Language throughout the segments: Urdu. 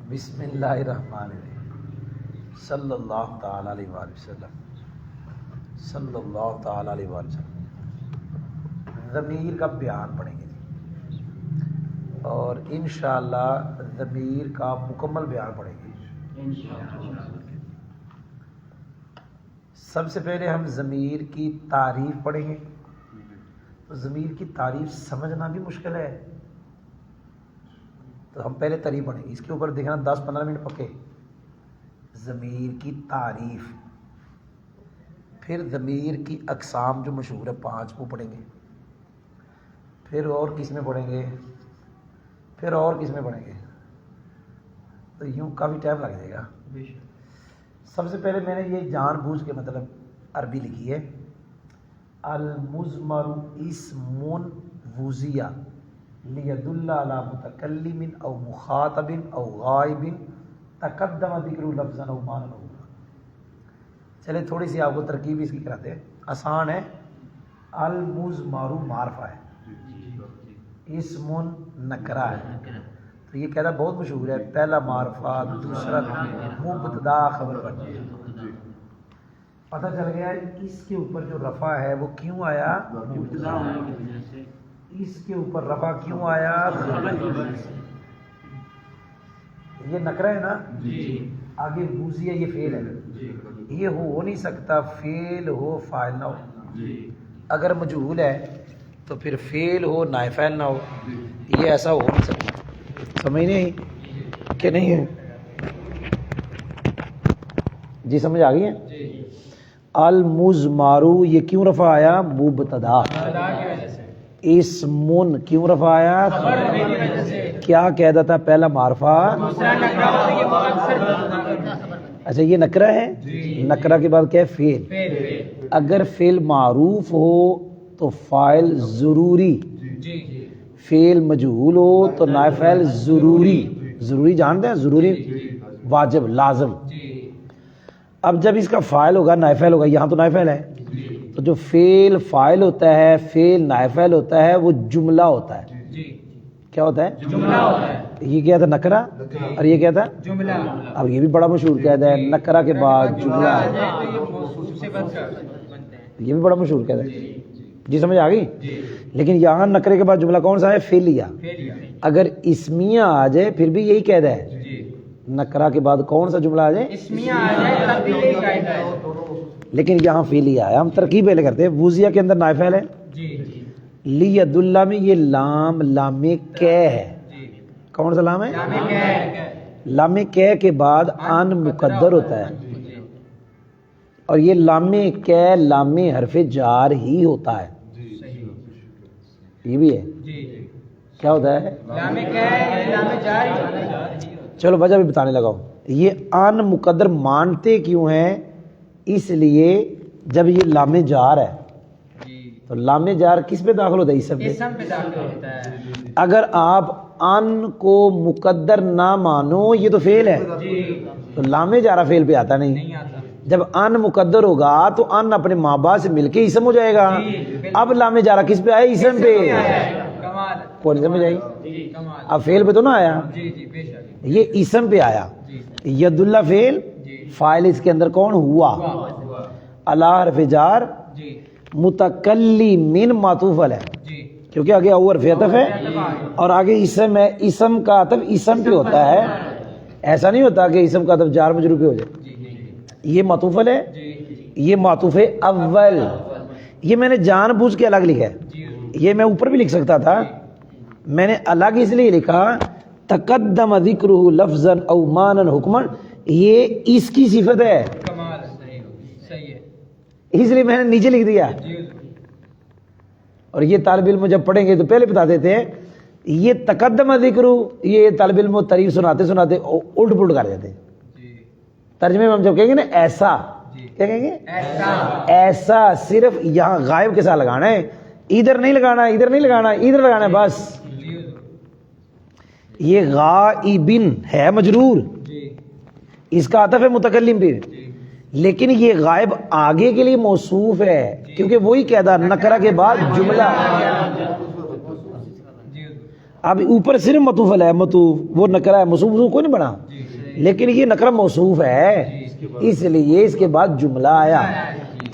بسم اللہ الرحمن الرحیم صلی اللہ تعالی علیہ وآلہ وسلم صلی اللہ تعالی علیہ وآلہ وسلم۔ ضمیر کا بیان پڑھیں گے جی، اور انشاءاللہ ضمیر کا مکمل بیان پڑھیں گے۔ سب سے پہلے ہم ضمیر کی تعریف پڑھیں گے۔ تو ضمیر کی تعریف سمجھنا بھی مشکل ہے، تو ہم پہلے تعریف پڑھیں گے، اس کے اوپر دیکھنا 10-15 منٹ پکے۔ ضمیر کی تعریف، پھر ضمیر کی اقسام جو مشہور ہے 5 کو پڑھیں گے، پھر اور قسمیں پڑھیں گے، پھر اور قسمیں پڑھیں گے، تو یوں کافی ٹائم لگ جائے گا۔ سب سے پہلے میں نے یہ جان بوجھ کے مطلب عربی لکھی ہے، المضمر اسم وضع لیدل علی متکلم او مخاطب او غائب تقدم ذکر لفظا او معنی۔ چلے تھوڑی سی آپ کو ترکیب اس کی کراتے ہیں، آسان ہے۔ المضمر معرفہ ہے، اسم نکرہ ہے، تو یہ کہتا بہت مشہور ہے، پہلا معرفہ، دوسرا مبتدا خبر بن جائے۔ پتہ چل گیا اس کے اوپر جو رفع ہے وہ کیوں آیا؟ مبتدا۔ اس کے اوپر رفع کیوں آیا؟ یہ نکرہ ہے نا جی، آگے وضع یہ فعل ہے، یہ ہو نہیں سکتا فعل ہو فاعل نہ ہو۔ اگر مجہول ہے تو پھر فعل ہو نائب فاعل نہ ہو، یہ ایسا ہو نہیں سکتا۔ سمجھ نہیں کہ نہیں ہے؟ جی سمجھ آ گئی ہے؟ المضمارو یہ کیوں رفع آیا؟ مبتدا۔ اسمن کیوں رفع آیا؟ کیا کہتا تھا؟ پہلا معرفہ، اچھا یہ نکرہ ہے، نکرہ کے بعد کیا ہے؟ فعل۔ اگر فعل معروف ہو تو فاعل ضروری، فعل مجہول ہو تو نائب فاعل ضروری۔ ضروری جانتے ہیں؟ ضروری واجب لازم۔ اب جب اس کا فاعل ہوگا نائب فاعل ہوگا، یہاں تو نائب فاعل ہے، تو جو فعل فاعل ہوتا ہے، فعل نائب فاعل ہوتا ہے، وہ جملہ ہوتا ہے۔ کیا ہوتا ہے؟ جملہ ہوتا ہے۔ یہ کیا تھا؟ نکرہ، اور یہ کیا تھا؟ جملہ۔ اب یہ بھی بڑا مشہور قاعدہ ہے، نکرہ کے بعد جملہ، یہ بھی بڑا مشہور قاعدہ ہے۔ جی سمجھ آ گئی؟ لیکن یہاں نکرے کے بعد جملہ کون سا ہے؟ فعلیہ۔ اگر اسمیہ آ جائے پھر بھی یہی قاعدہ ہے، نکرہ کے بعد کون سا جملہ آ جائے؟ اسمیہ آ جائے تب بھی یہی قاعدہ ہے، لیکن یہاں فعلیہ ہے۔ ہم ترکیب پہلے کرتے ہیں۔ وضع کے اندر نائب فاعل ہے، لید اللہ میں یہ لام لام کی ہے۔ کون سا لام ہے؟ لام کی کے بعد ان مقدر ہوتا ہے، اور یہ لام کی لام حرف جار ہی ہوتا ہے، یہ بھی ہے۔ کیا ہوتا ہے؟ لام کی لام جار ہی ہوتا ہے۔ چلو وجہ بھی بتانے لگا ہوں۔ یہ ان مقدر مانتے کیوں ہیں؟ اس لیے جب یہ لام جار ہے تو لام جار کس پہ داخل ہوتا ہے؟ اسم پہ داخل ہوتا ہے۔ اگر آپ ان کو مقدر نہ مانو، یہ تو فعل ہے، تو لام جارہ فعل پہ آتا نہیں۔ جب ان مقدر ہوگا تو ان اپنے ماں باپ سے مل کے اسم ہو جائے گا۔ اب لام جارہ کس پہ آئے؟ اسم پہ۔ کون سمجھ آئی؟ اب فعل پہ تو نہ آیا، یہ اسم پہ آیا۔ ید اللہ فعل، فاعل اس کے اندر کون ہوا؟ اللہ حرف جار، متکلم معطوف ہے، کیونکہ آگے او حرف عطف ہے اور آگے اسم ہے۔ اسم کا عطف اسم پہ ہوتا ہے، ایسا نہیں ہوتا کہ اسم کا عطف جار مجرور پہ ہو جائے۔ یہ معطوف ہے، یہ معطوف اول۔ یہ میں نے جان بوجھ کے الگ لکھا ہے، یہ میں اوپر بھی لکھ سکتا تھا، میں نے الگ اس لیے لکھا تقدم ذکرہ لفظا او معنی حکما، یہ اس کی صفت ہے، اس لیے میں نے نیچے لکھ دیا۔ اور یہ طالب علم جب پڑھیں گے تو پہلے بتا دیتے ہیں، یہ تقدم ذکر، یہ طالب علم تعریف سناتے سناتے الٹ پلٹ کر دیتے ہیں۔ ترجمے میں ہم جب کہیں گے نا ایسا، کیا کہیں گے؟ ایسا صرف یہاں غائب کے ساتھ لگانا ہے، ادھر نہیں لگانا، ادھر نہیں لگانا، ادھر لگانا ہے بس۔ یہ غائبن ہے مجرور، اس کا عطف ہے متکلم پہ، لیکن یہ غائب آگے کے لیے موصوف ہے، کیونکہ وہی قاعدہ نکرہ کے بعد جملہ۔ اب اوپر صرف مطوف ہے، مطوف وہ نکرہ ہے، موصوف کوئی نہیں بنا۔ لیکن یہ نکرہ موصوف ہے اس لیے اس کے بعد جملہ آیا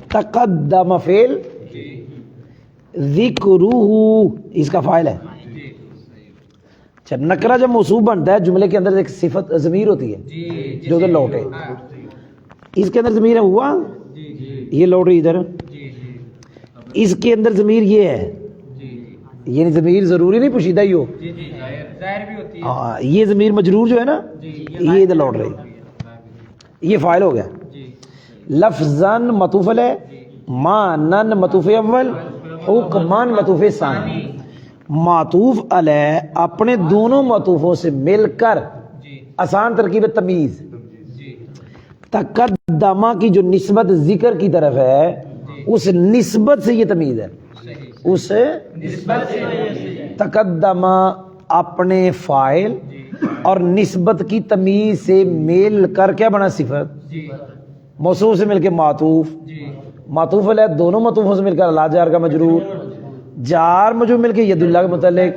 تقدم فعل ذکرہ اس کا فاعل ہے. اچھا نکرہ جب موصوف بنتا ہے جملے کے اندر ایک صفت ضمیر ہوتی ہے جو ادھر لوٹے, اس کے اندر ضمیر ہے ہوا, یہ لوٹ رہی ادھر, اس کے اندر ضمیر یہ ہے, یعنی ضمیر ضروری نہیں پوشیدہ ہی ہو, ہاں یہ ضمیر مجرور جو ہے نا یہ ادھر لوٹ رہی, یہ فاعل ہو گیا. لفظاً مطوف ہے, مانن مطوف اول, حکمان مطوف ثانی. معطوف علیہ اپنے دونوں معطوفوں سے مل کر آسان ترکیب تمیز. تقدمہ کی جو نسبت ذکر کی طرف ہے اس نسبت سے یہ تمیز ہے, اس نسبت سے تقدمہ اپنے فاعل اور نسبت کی تمیز سے مل کر کیا بنا صفت, موصوف سے مل کے معطوف, معطوف علیہ دونوں معطوفوں سے مل کر لا جار کا مجرور, جار مجرور مل کے ید اللہ کے متعلق,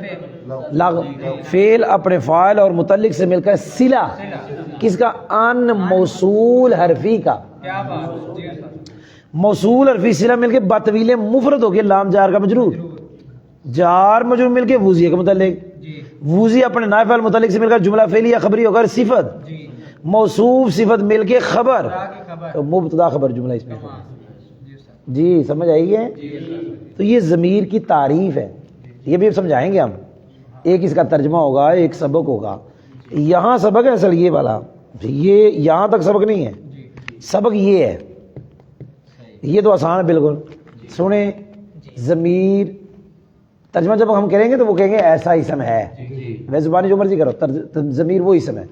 فعل اپنے فاعل اور متعلق سے مل کر صلہ کس کا, ان موصول حرفی کا, موصول حرفی صلہ مل کے بطویل مفرد ہو کے لام جار کا مجرور, جار مجرور مل کے وضعیہ کے متعلق, وضعیہ اپنے نائب فاعل متعلق سے مل کر جملہ فعلیہ خبری ہو کر صفت, موصوف صفت مل کے خبر, مبتدا خبر جملہ اس میں. جی سمجھ آئی ہے. تو یہ ضمیر کی تعریف ہے, یہ بھی سمجھائیں گے ہم, ایک اس کا ترجمہ ہوگا ایک سبق ہوگا. یہاں سبق ہے اصل یہ والا, یہ یہاں تک سبق نہیں ہے, سبق یہ ہے, یہ تو آسان ہے بالکل. سنیں ضمیر ترجمہ جب ہم کریں گے تو وہ کہیں گے ایسا اسم ہے, میں زبانی جو مرضی کرو, ضمیر وہ اسم ہے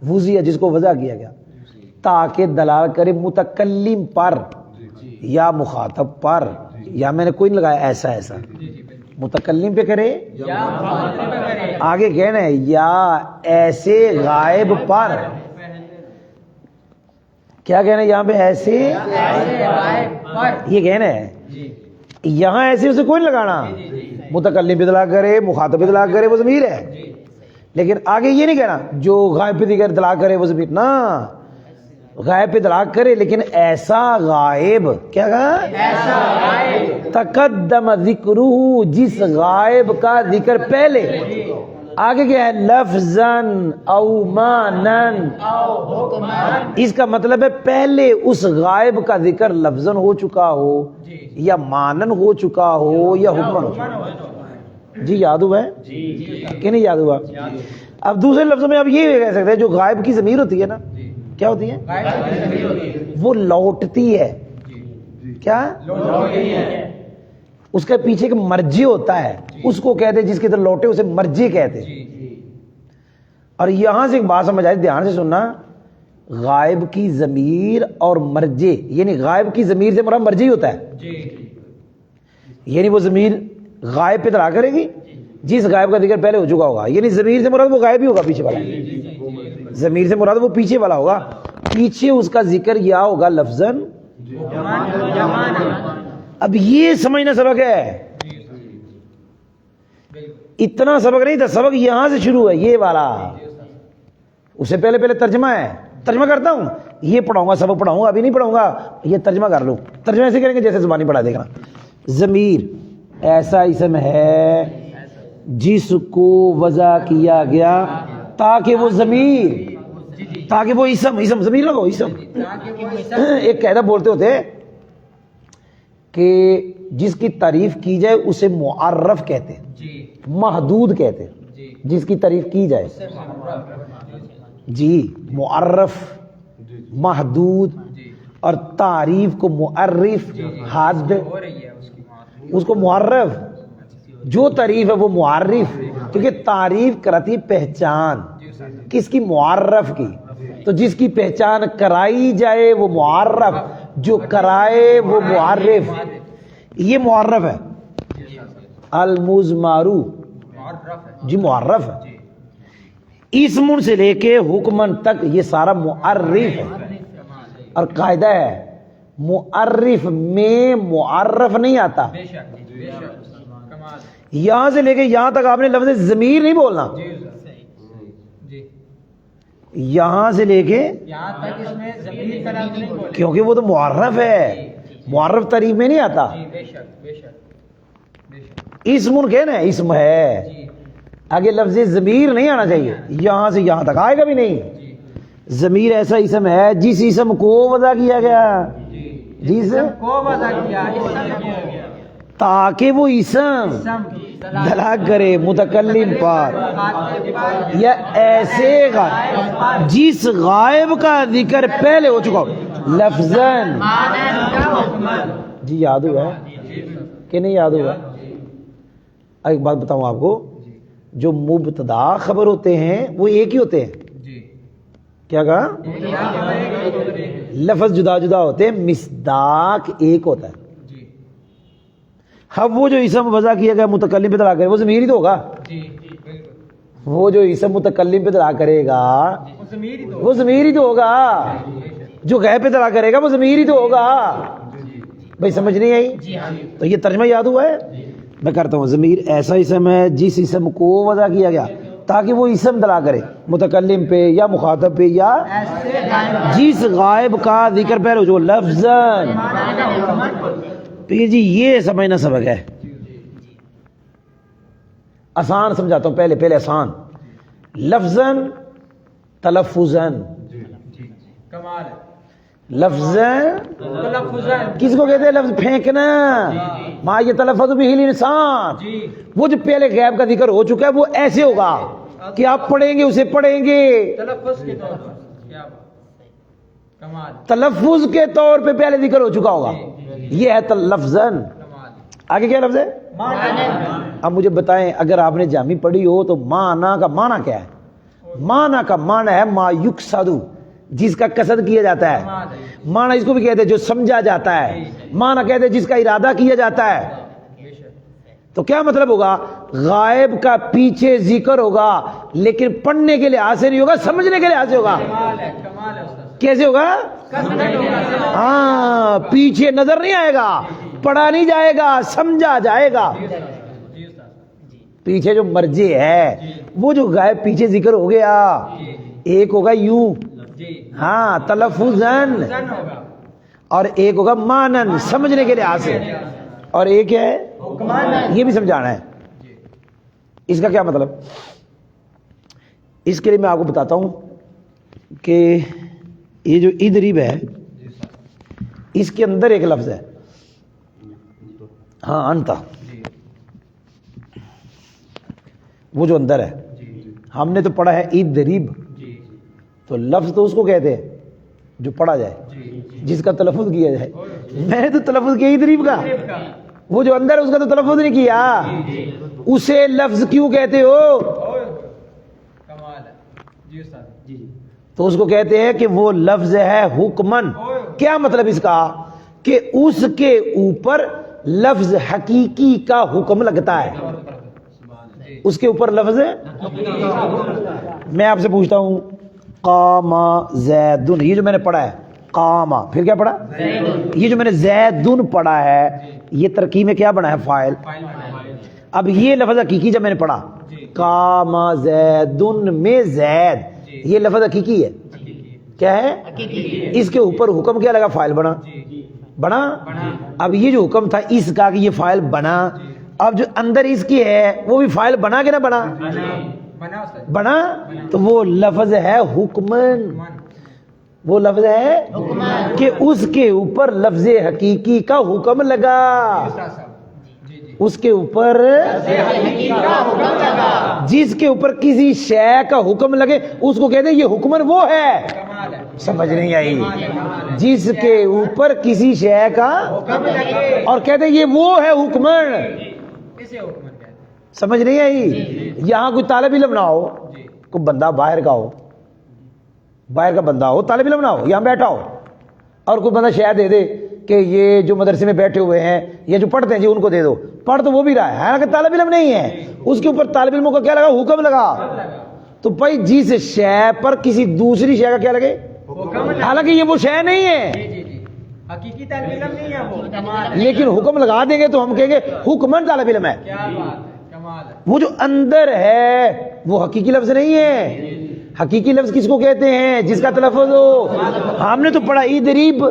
وضعیہ جس کو وضع کیا گیا تاکہ دلالت کرے متکلم پر یا مخاطب پر, یا میں نے کوئی نہیں لگایا ایسا ایسا, متکلم پہ کرے آگے کہنا ہے یا ایسے غائب پر, کیا کہنا ہے یہاں پہ ایسے یہ کہنا ہے, یہاں ایسے اسے کوئی نہیں لگانا, متکلم پہ اطلاق کرے مخاطب پہ اطلاق کرے وہ ضمیر ہے, لیکن آگے یہ نہیں کہنا جو غائب پہ دیگر اطلاق کرے وہ ضمیر, نہ غائب پہ اطلاق کرے لیکن ایسا غائب, کیا کہا ایسا غائب, تقدم ذکرہ جس غائب کا ذکر پہلے, آگے کیا ہے لفظاً او مانن او حکمان, اس کا مطلب ہے پہلے اس غائب کا ذکر لفظاً ہو چکا ہو یا مانن ہو چکا ہو یا حکمان ہو چکا ہو. جی یاد ہوا ہے کہ نہیں یاد ہوا. اب دوسرے لفظوں میں اب یہ کہہ سکتے ہیں جو غائب کی ضمیر ہوتی ہے نا, کیا ہوتی ہے, وہ لوٹتی ہے, کیا اس کے پیچھے ایک مرجع ہوتا ہے, اس کو کہتے ہیں جس کی طرف لوٹے اسے مرجع کہتے ہیں. اور یہاں سے ایک بات سمجھ آئی, دھیان سے سننا, غائب کی ضمیر اور مرجع, یعنی غائب کی ضمیر سے مراد مرجع ہوتا ہے, یعنی وہ ضمیر غائب پہ اطلاق کرے گی جس غائب کا ذکر پہلے ہو چکا ہوگا, یعنی ضمیر سے مراد وہ غائب ہی ہوگا پیچھے والا, ضمیر سے مراد وہ پیچھے والا ہوگا, پیچھے اس کا ذکر یا ہوگا لفظاً. اب یہ سمجھنا سبق ہے, اتنا سبق نہیں تھا, سبق یہاں سے شروع ہے یہ والا, اس سے پہلے ترجمہ ہے, ترجمہ کرتا ہوں, یہ پڑھاؤں گا سبق پڑھاؤں گا, ابھی نہیں پڑھاؤں گا, یہ ترجمہ کر لو, ترجمہ ایسے کریں گے جیسے زبانی پڑھا دیکھنا. ضمیر ایسا اسم ہے جس کو وضع کیا گیا تاکہ وہ ضمیر, تاکہ وہ اسم ضمیر لگو اسم, ایک قاعدہ بولتے ہوتے کہ جس کی تعریف کی جائے اسے معرف کہتے ہیں, محدود کہتے ہیں, جس کی تعریف کی جائے جی معرف محدود, اور تعریف کو معرف حد, اس کو معرف, جو تعریف ہے وہ معرف, کیونکہ تعریف کراتی پہچان کس کی, معرف کی, تو جس کی پہچان کرائی جائے وہ معرف, جو کرائے وہ معرف, یہ معرف ہے. المزمارو جی معرف ہے, اسم سے لے کے حکمن تک یہ سارا معرف ہے. اور قاعدہ ہے معرف میں معرف نہیں آتا, یہاں سے لے کے یہاں تک آپ نے لفظ ضمیر نہیں بولنا, یہاں سے لے کے یہاں تک اس میں ضمیر کا لفظ نہیں بولے. کیونکہ وہ تو معرف ہے, معرف تعریف میں نہیں آتا. جی بے شک بے شک بے شک. اسم کہ نا اسم ہے, جی آگے لفظ ضمیر نہیں آنا چاہیے, یہاں سے یہاں تک آئے گا بھی نہیں. جی ضمیر ایسا اسم ہے جس اسم کو وضع کیا گیا, جس کو وضع کیا اسم کو تاکہ وہ اسم اسم دلالت کرے متکلم پر یا ایسے غائب جس غائب کا ذکر پہلے ہو چکا ہو لفظاً. جی یاد ہوا ہے کہ نہیں یاد ہوا؟ ایک بات بتاؤں آپ کو, جو مبتدا خبر ہوتے ہیں وہ ایک ہی ہوتے ہیں. جی کیا کہا؟ لفظ جدا جدا ہوتے ہیں, مصداق ایک ہوتا ہے. جی اب وہ جو اسم وضع کیا گیا متکلم پہ دلا کرے وہ ضمیر ہی تو ہوگا. جی بالکل وہ جو اسم متکلم پہ دلا کرے گا وہ ضمیر ہی تو وہ ضمیر ہی تو ہوگا. جو غیب پہ دلا کرے گا وہ ضمیر ہی تو ہوگا. بھائی سمجھ نہیں آئی؟ جی ہاں تو یہ ترجمہ یاد ہوا ہے؟ میں کرتا ہوں. ضمیر ایسا اسم ہے جس اسم کو وضع کیا گیا تاکہ وہ اسم دلا کرے متکلم پہ یا مخاطب پہ یا ایسے غائب جس غائب کا ذکر پہلے جو لفظاً. پھر جی یہ سمجھنا سبق ہے, آسان سمجھاتا ہوں. پہلے آسان. لفظاً تلفظاً, کمال ہے. لفظاً تلفظاً کس کو کہتے ہیں؟ لفظ پھینکنا. ما یہ تلفظ بھی انسان, جی وہ جو پہلے غیب کا ذکر ہو چکا ہے وہ ایسے ہوگا کہ آپ پڑھیں گے اسے پڑھیں گے تلفظ کے طور پر. کیا بات, کمال تلفظ کے طور پہ پہلے ذکر ہو چکا ہوگا. یہ ہے لفظاً. کمال. آگے کیا لفظ ہے؟ اب مجھے بتائیں, اگر آپ نے جامی پڑھی ہو تو معنی کا معنی کیا ہے؟ معنی کا معنی ہے ما یقصد, جس کا قصد کیا جاتا ہے. معنی اس کو بھی کہتے ہیں جو سمجھا جاتا ہے. معنی کہتے ہیں جس کا ارادہ کیا جاتا ہے. تو کیا مطلب ہوگا؟ غائب کا پیچھے ذکر ہوگا لیکن پڑھنے کے لحاظ سے نہیں ہوگا, سمجھنے کے لحاظ سے ہوگا. کمال ہے کمال ہے استاد. کیسے ہوگا؟ ہاں, پیچھے نظر نہیں آئے گا, پڑھا نہیں جائے گا, سمجھا جائے گا. جی استاد. پیچھے جو مرجع ہے وہ جو غائب پیچھے ذکر ہو گیا, ایک ہوگا یوں, جی ہاں تلفظاً, زن ہوگا. اور ایک ہوگا مانن, سمجھنے کے لحاظ سے, اور ایک ہے یہ بھی سمجھانا ہے. اس کا کیا مطلب؟ اس کے لیے میں آپ کو بتاتا ہوں کہ یہ جو ادریب ہے اس کے اندر ایک لفظ ہے, ہاں انتا, وہ جو اندر ہے. ہم نے تو پڑھا ہے ادریب, تو لفظ تو اس کو کہتے ہیں جو پڑھا جائے, جس کا تلفظ کیا جائے. میں نے تو تلفظ کیا ادریب کا, وہ جو اندر ہے اس کا تو تلفظ نہیں کیا. اسے لفظ کیوں کہتے ہو؟ کمال ہے. جی استاد. تو اس کو کہتے ہیں کہ وہ لفظ ہے حکمن. کیا مطلب اس کا؟ کہ اس کے اوپر لفظ حقیقی کا حکم لگتا ہے. اس کے اوپر لفظ ہے. میں آپ سے پوچھتا ہوں, قام زیدن, یہ جو میں نے پڑھا ہے قام, پھر کیا پڑھا؟ یہ جو میں نے زیدن پڑھا ہے یہ ترکیب میں کیا بنا ہے؟ فاعل. اب یہ لفظ حقیقی جب میں نے پڑھا قام زیدن میں زید, یہ لفظ حقیقی ہے. کیا ہے؟ اس کے اوپر حکم کیا لگا؟ فاعل بنا. اب یہ جو حکم تھا اس کا کہ یہ فاعل بنا, اب جو اندر اس کی ہے وہ بھی فاعل بنا کہ نہ بنا؟ بنا. تو وہ لفظ ہے حکمن. وہ لفظ ہے کہ اس کے اوپر لفظ حقیقی کا حکم لگا. اس کے اوپر جس کے اوپر کسی شے کا حکم لگے اس کو کہتے ہیں یہ حکمن وہ ہے. سمجھ نہیں آئی؟ جس کے اوپر کسی شے کا اور کہتے ہیں یہ وہ ہے حکمن. سمجھ نہیں آئی؟ یہاں کوئی طالب علم نہ ہو, کوئی بندہ باہر کا ہو, باہر کا بندہ ہو, طالب علم نہ ہو, یہاں بیٹھا ہو, اور کوئی بندہ شاید دے دے کہ یہ جو مدرسے میں بیٹھے ہوئے ہیں یا جو پڑھتے ہیں جی ان کو دے دو, پڑھ تو وہ بھی رہا ہے حالانکہ طالب علم نہیں ہے, اس کے اوپر طالب علموں کا کیا لگا؟ حکم لگا. تو بھائی جس شے پر کسی دوسری شے کا کیا لگے؟ حالانکہ یہ وہ شے نہیں ہے, حقیقی طالب علم نہیں ہے وہ, لیکن حکم لگا دیں گے تو ہم کہیں گے حکمن طالب علم ہے. کیا بات ہے, کمال ہے. وہ جو اندر ہے وہ حقیقی لفظ نہیں ہے. حقیقی لفظ کس کو کہتے ہیں؟ جس کا تلفظ ہو. ہم نے تو پڑھا ادریب،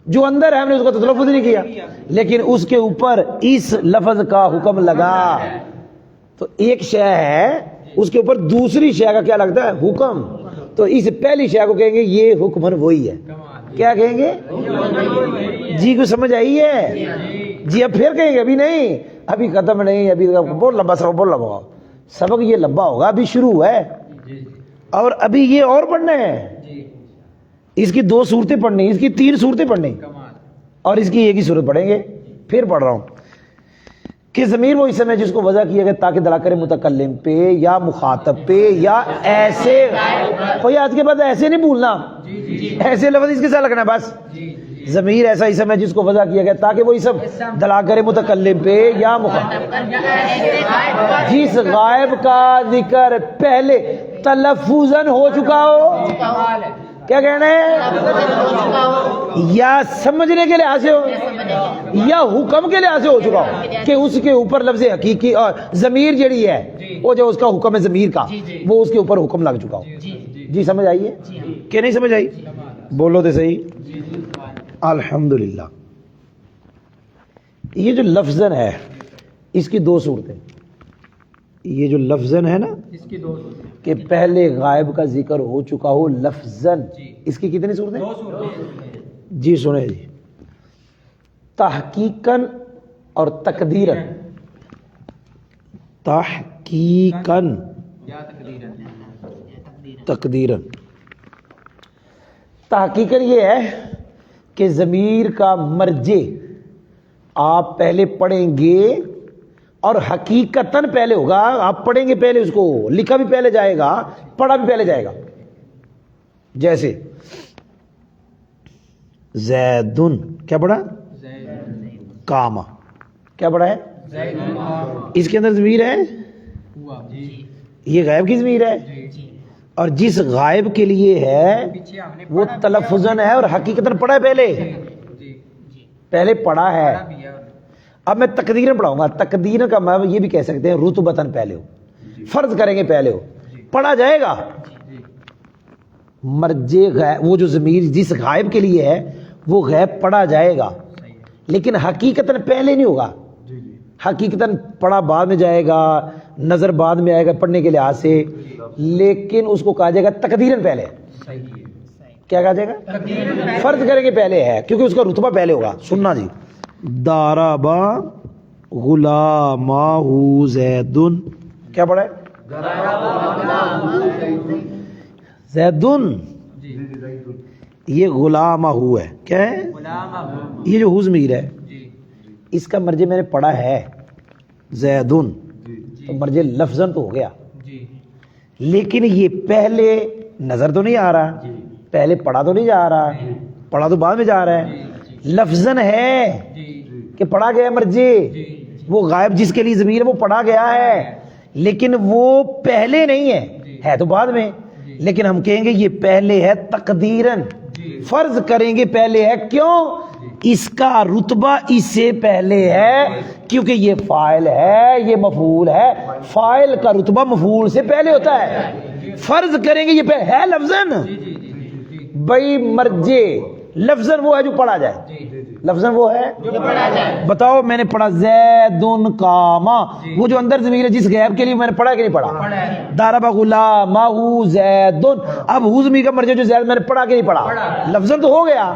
جو اندر ہے ہم نے اس کا تلفظ نہیں کیا، لیکن اس کے اوپر اس لفظ کا حکم لگا. تو ایک شے ہے، اس کے اوپر دوسری شے کا کیا لگتا ہے؟ حکم. تو اس پہلی شے کو کہیں گے یہ حکمن وہی ہے. کیا کہیں گے؟ جی کو سمجھ آئی ہے؟ جی اب پھر کہیں گے ابھی نہیں، ابھی ختم نہیں، ابھی بہت لمبا سبق، بہت لمبا سبق، یہ لمبا ہوگا، ابھی شروع ہے اور ابھی یہ اور پڑھنا ہے. اس کی 2 صورتیں پڑھنی، اس کی 3 صورتیں پڑھنی، اور اس کی ایک ہی صورت پڑھیں گے. پھر پڑھ رہا ہوں کہ ضمیر وہ اسم ہے جس کو وضع کیا گیا تاکہ دلا کرے متکلم پہ یا مخاطب پہ یا ایسے. کوئی آج کے بعد ایسے نہیں بھولنا، ایسے لفظ اس کے ساتھ لگنا ہے بس. ضمیر ایسا اسم ہے جس کو وضع کیا گیا تاکہ وہ اسم دلا کرے متکلم پہ یا مخاطب، جس غائب کا ذکر پہلے تلفظاً ہو چکا ہو. کیا کہنا ہے؟ یا سمجھنے کے لحاظ سے ہو یا حکم کے لحاظ سے ہو چکا ہو کہ اس کے اوپر لفظ حقیقی اور ضمیر جڑی ہے وہ جو اس کا حکم ہے ضمیر کا، وہ اس کے اوپر حکم لگ چکا ہو. جی سمجھ آئی ہے کہ نہیں سمجھ آئی؟ بولو تو صحیح. الحمدللہ. یہ جو لفظاً ہے اس کی 2 صورتیں. یہ جو لفظاً ہے نا اس کی 2 صورتیں کہ پہلے غائب کا ذکر ہو چکا ہو لفظاً، اس کی کتنی صورتیں؟ 2 صورتیں. جی سنیں جی. تحقیقاً اور تقدیراً. تحقیقاً یا تقدیراً. تقدیراً. تحقیقاً یہ ہے کہ ضمیر کا مرجع آپ پہلے پڑھیں گے اور حقیقتاً پہلے ہوگا. آپ پڑھیں گے پہلے، اس کو لکھا بھی پہلے جائے گا، پڑھا بھی پہلے جائے گا. جیسے زیدن کیا پڑھا؟ کاما. کیا پڑھا ہے؟ اس کے اندر ضمیر ہے، یہ غائب کی ضمیر ہے، اور جس غائب کے لیے ہے وہ تلفظاً ہے اور حقیقتاً پڑھا ہے پہلے، پہلے پڑھا ہے. اب میں تقدیریں پڑھاؤں گا. تقدیر کا میں یہ بھی کہہ سکتے ہیں رتبتاً پہلے ہو، فرض کریں گے پہلے ہو، پڑھا جائے گا. مرجع غائب، وہ جو ضمیر جس غائب کے لیے ہے وہ غائب پڑھا جائے گا، لیکن حقیقتاً پہلے نہیں ہوگا. حقیقتاً پڑھا بعد میں جائے گا، نظر بعد میں آئے گا پڑھنے کے لحاظ سے، لیکن اس کو کہا جائے گا تقدیراً پہلے. کیا کہا جائے گا؟ فرض کریں گے پہلے ہے، کیونکہ اس کا رتبہ پہلے ہوگا. سننا جی. دارابا غلامہ زیدن. کیا پڑھا ہے؟ زیدن. یہ غلامہ ہے. کیا ہے؟ یہ جو ضمیر ہے اس کا مرجع میں نے پڑھا ہے زیدن، تو مرجع لفظاً تو ہو گیا، لیکن یہ پہلے نظر تو نہیں آ رہا، پہلے پڑھا تو نہیں جا رہا، پڑھا تو بعد میں جا رہا ہے. لفظاً ہے کہ پڑھا گیا مرجع، وہ غائب جس کے لیے ضمیر ہے وہ پڑھا گیا ہے، لیکن وہ پہلے نہیں ہے تو بعد میں. لیکن ہم کہیں گے یہ پہلے ہے تقدیراً، فرض کریں گے پہلے ہے. کیوں؟ اس کا رتبہ اس سے پہلے ہے، کیونکہ یہ فاعل ہے، یہ مفعول ہے. فاعل کا رتبہ مفعول سے پہلے ہوتا ہے. فرض کریں گے یہ پہلے ہے لفظاً. بھائی مرجع لفظاً وہ ہے جو پڑھا جائے، لفظاً وہ ہے جو پڑھا جائے. بتاؤ میں نے پڑھا زیدن قاما، وہ جو اندر ضمیر ہے جس غائب کے لیے میں نے پڑھا کہ نہیں پڑھا؟ ضرب غلامہ زیدن. اب ہو ضمیر کا مرجع جو زید میں نے پڑھا کہ نہیں پڑھا؟ لفظاً تو ہو گیا،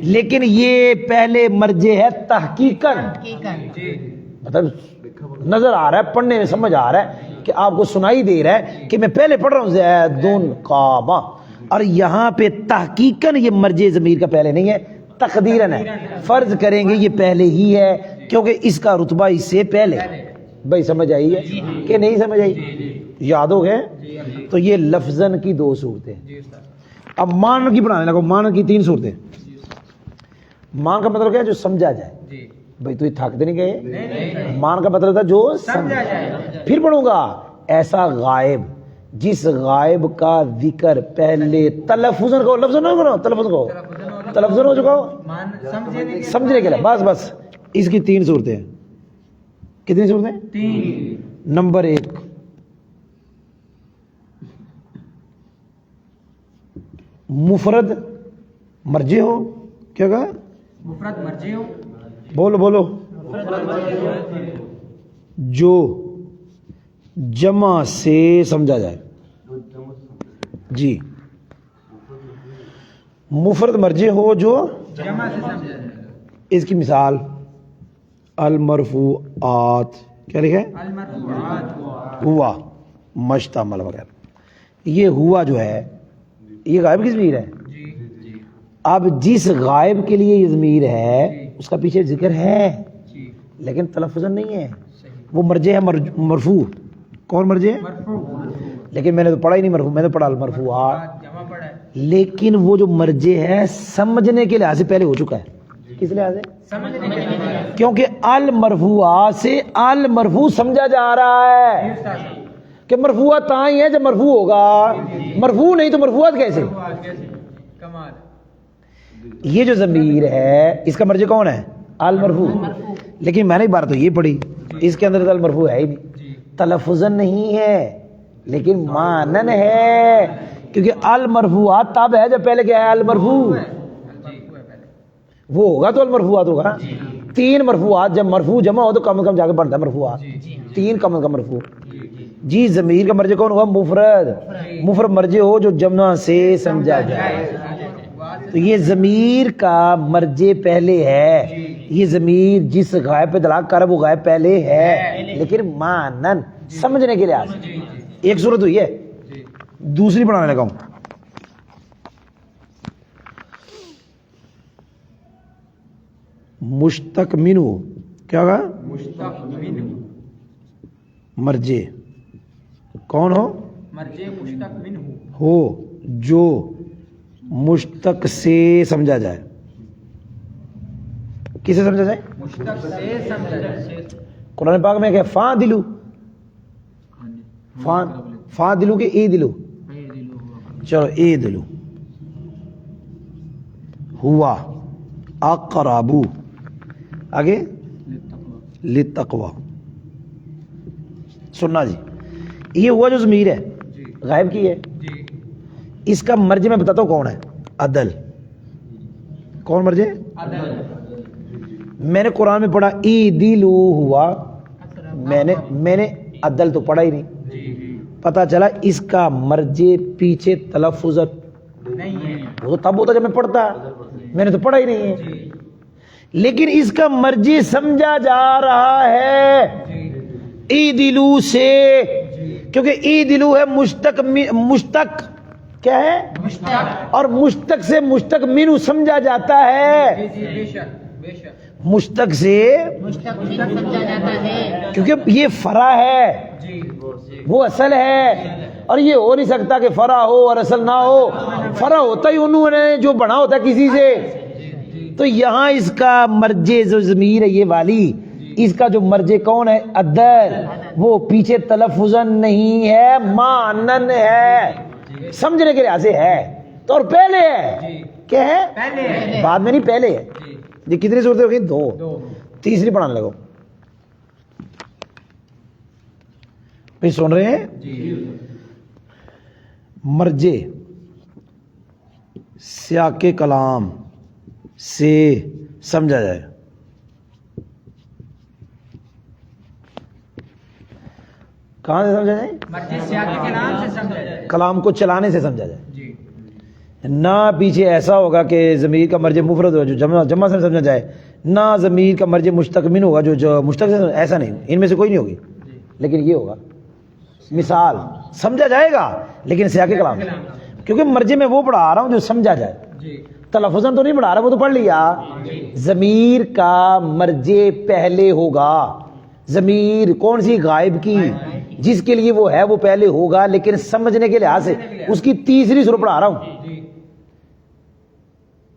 لیکن یہ پہلے مرجع ہے تحقیقاً. مطلب نظر آ رہا ہے، پڑھنے میں سمجھ آ رہا ہے کہ آپ کو سنائی دے رہا ہے کہ میں پہلے پڑھ رہا ہوں زیدن قاما، اور یہاں پہ تحقیقاً یہ مرجع ضمیر کا پہلے نہیں ہے، تقدیراً ہے. فرض کریں گے یہ پہلے ہی ہے کیونکہ اس کا رتبہ اس سے پہلے. بھائی سمجھ آئی ہے کہ نہیں سمجھ آئی؟ یاد ہو گئے؟ تو یہ لفظاً کی 2 صورتیں. اب مان کی بنانے لگو. مان کی 3 صورتیں. مان کا مطلب کیا ہے؟ جو سمجھا جائے. بھائی تو یہ تھکتے نہیں گئے؟ مان کا مطلب تھا جو سمجھا جائے. پھر پڑھوں گا ایسا غائب جس غائب کا ذکر پہلے تلفظاً کو، لفظاً نہ کرو، تلفظ کو، تلفظاً ہو چکا ہو سمجھنے کے لیے. بس اس کی 3 صورتیں. کتنی صورتیں؟ 3. نمبر 1 مفرد مرجع ہو. کیا کہا؟ مفرد مرجع ہو. بولو بولو. جو جمع سے سمجھا جائے. جی مفرد مرجع ہو جو جمع سے سمجھا جائے. اس کی مثال المرفوعات. کیا لکھا ہے؟ المرفوعات. ہوا مشتمل وغیرہ. یہ ہوا جو ہے یہ غائب کی ضمیر ہے. جی جی اب جس غائب کے لیے یہ ضمیر ہے اس کا پیچھے ذکر ہے جی لیکن تلفظاً نہیں ہے. صحیح. وہ مرجع ہے مرفوع. کون مرجع ہے؟ مرفوع. لیکن میں نے تو پڑھا ہی نہیں مرفوع, میں نے پڑھا المرفوعات. جمع پڑا ہے. لیکن وہ جو مرجع ہے سمجھنے کے لحاظ سے پہلے ہو چکا ہے. کس لحاظ سے؟ سمجھنے کے لیے. کیونکہ المرفوعات سے المرفوع سمجھا جا رہا ہے کہ مرفوعات تاں ہی ہے جب مرفوع ہوگا. مرفوع نہیں تو مرفوعات کیسے؟ کمال. یہ جو ضمیر ہے اس کا مرجع کون ہے؟ المرفوع. لیکن میں نے بار تو یہ پڑھی اس کے اندر تو المرفوع ہے ہی نہیں. تلفظاً نہیں ہے لیکن مانن ہے کیونکہ المرفوعات تب ہے جب پہلے کیا ہے؟ المرفوع. وہ ہوگا تو المرفوعات ہوگا. تین مرفوعات جب مرفوع جمع ہو تو کم از کم جا کے بنتا ہے مرفوعات. تین کم از کم مرفوع. جی ضمیر کا مرجع کون ہوگا؟ مفرد. مفرد مرجع ہو جو جمع سے سمجھا جائے. تو یہ ضمیر کا مرجع پہلے ہے. یہ ضمیر جس غائب پہ دلالت کر رہا ہے وہ غائب پہلے ہے لیکن مانن سمجھنے کے لحاظ سے. ایک صورت ہوئی ہے. دوسری بنانے لگا ہوں. مشتق منو. کیا کہا؟ مشتق منہ. مرجع کون ہو؟ مرجع مشتق منہ ہو جو مشتق سے سمجھا جائے. کسے سمجھا جائے؟ مشتق سے سمجھا جائے. قرآن پاک میں کہ فاں دلو. فاں دلو کہ اے دلو؟ چلو اے دلو. ہوا اقربو. آگے للتقوی. سننا جی یہ ہوا جو ضمیر ہے غائب کی ہے. اس کا مرجع میں بتاتا ہوں کون ہے؟ عدل. کون مرجع؟ میں نے قرآن میں پڑھا ای دلو ہوا. میں نے عدل تو پڑھا ہی نہیں. پتا چلا اس کا مرجع پیچھے تلفظ نہیں ہے. وہ تب ہوتا جب میں پڑھتا. میں نے تو پڑھا ہی نہیں ہے لیکن اس کا مرجع سمجھا جا رہا ہے ای دلو سے کیونکہ ای دلو ہے مشتق کیا ہے؟ مشتق. اور مشتق سے مشتق منو سمجھا جاتا ہے. بے شک بے شک. مشتق سے سمجھا جاتا ہے کیونکہ یہ فرع ہے وہ اصل ہے اور یہ ہو نہیں سکتا کہ فرع ہو اور اصل نہ ہو. فرع ہوتا ہی انہوں نے جو بنا ہوتا ہے کسی سے. تو یہاں اس کا مرجع جو ضمیر ہے یہ والی اس کا جو مرجع کون ہے؟ عدل. وہ پیچھے تلفظاً نہیں ہے مانن ہے سمجھنے کے لحاظ سے ہے تو اور پہلے ہے. کیا ہے؟ پہلے. بعد میں نہیں پہلے ہے. یہ کتنی صورتیں ہو گئی؟ دو. تیسری پڑھانے لگو. بھائی سن رہے ہیں؟ مرجع سیاق کلام سے سمجھا جائے. کہاں سے سمجھا جائے؟ مرجع سیاق کلام سے سمجھا جائے. کلام کو چلانے سے سمجھا جائے. نہ پیچھے ایسا ہوگا کہ ضمیر کا مرجع مفرد ہوگا جو جمع سے سمجھا جائے نہ ضمیر کا مرجع مشتق من ہوگا جو مشتق سے. ایسا نہیں, ان میں سے کوئی نہیں ہوگی. لیکن یہ ہوگا مثال سمجھا جائے گا لیکن سیاق کلام کیونکہ مرجع میں وہ پڑھا رہا ہوں جو سمجھا جائے. تلفظاً تو نہیں پڑھا رہا, وہ تو پڑھ لیا. ضمیر کا مرجع پہلے ہوگا. ضمیر کون سی؟ غائب کی. جس کے لیے وہ ہے وہ پہلے ہوگا لیکن سمجھنے کے لحاظ سے اس کی تیسری صورت پڑھا رہا ہوں.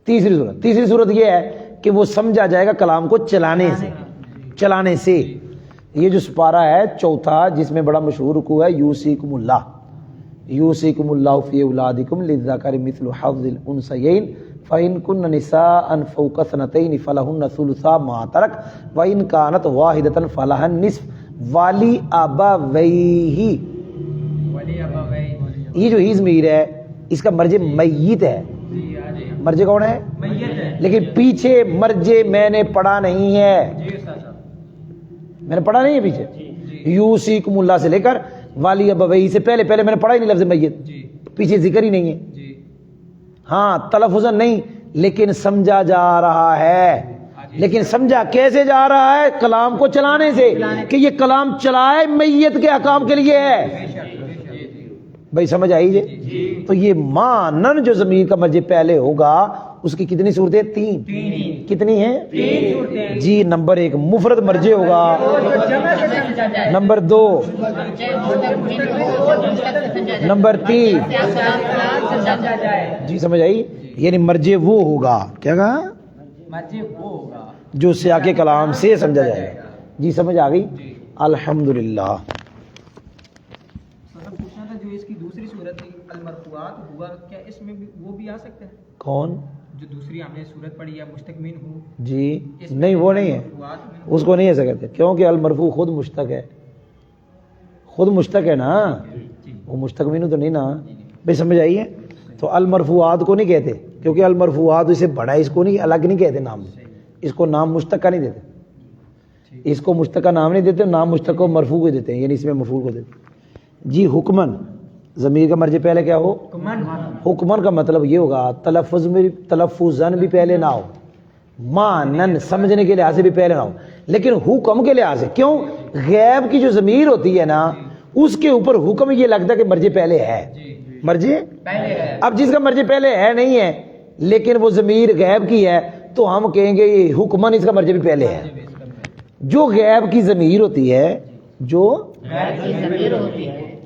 تیسری صورت یہ ہے کہ وہ سمجھا جائے گا کلام کو چلانے سے. یہ جو سپارہ ہے چوتھا جس میں بڑا مشہور رکوع ہے یوصیکم اللہ فی اولادکم للذکر مثل حظ الانثیین فإن كن نساء فوق اثنتین فلہن ثلثا ما ترک وإن كانت واحدة فلها النصف ولی ابویہ. یہ جو ہی ضمیر ہے اس کا مرجع میت ہے. جی آ جائے مرجع کون ہے؟ میت ہے. لیکن پیچھے مرجع میں نے پڑھا نہیں ہے. جی استاد صاحب. میں نے پڑھا نہیں ہے پیچھے. جی یوسیکم اللہ سے لے کر والی ابویہ سے پہلے میں نے پڑھا ہی نہیں لفظ میت. جی پیچھے ذکر ہی نہیں ہے. جی ہاں تلفظاً نہیں لیکن سمجھا جا رہا ہے. لیکن سمجھا کیسے جا رہا ہے؟ کلام کو چلانے سے کہ یہ کلام چلائے میت کے احکام کے لیے ہے. بے شک بے شک. جی جی بھائی سمجھ آئی جی؟ تو یہ مانن جو ضمیر کا مرجع پہلے ہوگا اس کی کتنی صورتیں؟ تین. تین. کتنی ہیں؟ تین صورتیں. جی نمبر ایک مفرد مرجع ہوگا. جمع سے سمجھا جائے. نمبر دو. نمبر تین. سمجھا جائے. جی سمجھ آئی؟ یعنی مرجع وہ ہوگا. کیا کہا؟ مرجع وہ ہوگا جو سیاق کلام سے سمجھا جائے گا. جی سمجھ آ گئی؟ جی. الحمدللہ. سر پوچھنا تھا جو اس کی دوسری صورت تھی المرفوعات ہوا کیا اس میں بھی وہ بھی آ سکتا ہے؟ کون؟ جو دوسری ہم نے صورت پڑھی ہے مستقمین ہو جی اس میں نہیں وہ نہیں ہے. المرفوعات میں اس کو نہیں ایسا کہتے کیونکہ المرفوع خود مشتق ہے. خود مشتق ہے نا. جی وہ مشتق مینو تو نہیں نا. بھائی سمجھ آئیے؟ تو المرفوعات کو نہیں کہتے کیونکہ المرفوعات اسے بڑا ہے. اس کو نہیں الگ نہیں کہتے نام. اس کو نام مشتق کا نہیں دیتے. اس کو مشتق کا نام نہیں دیتے. نام مشتق کو مرفوع کو دیتے ہیں. یعنی اس میں مفعول کو دیتے. جی حکمن ضمیر کا مرجع پہلے کیا ہو؟ حکمن کا مطلب یہ ہوگا تلفظ میں تلفظاً بھی پہلے نہ ہو, مانن سمجھنے کے لحاظ سے بھی پہلے نہ ہو, لیکن حکم کے لحاظ سے. کیوں؟ غیب کی جو ضمیر ہوتی ہے نا اس کے اوپر حکم یہ لگتا ہے کہ مرجع پہلے ہے. مرجع پہلے ہے. اب جس کا مرجع پہلے ہے نہیں ہے لیکن وہ ضمیر غیب کی ہے تو ہم کہیں گے یہ حکمن اس کا مرجع بھی پہلے ہے. جو غیب کی ضمیر ہوتی ہے جو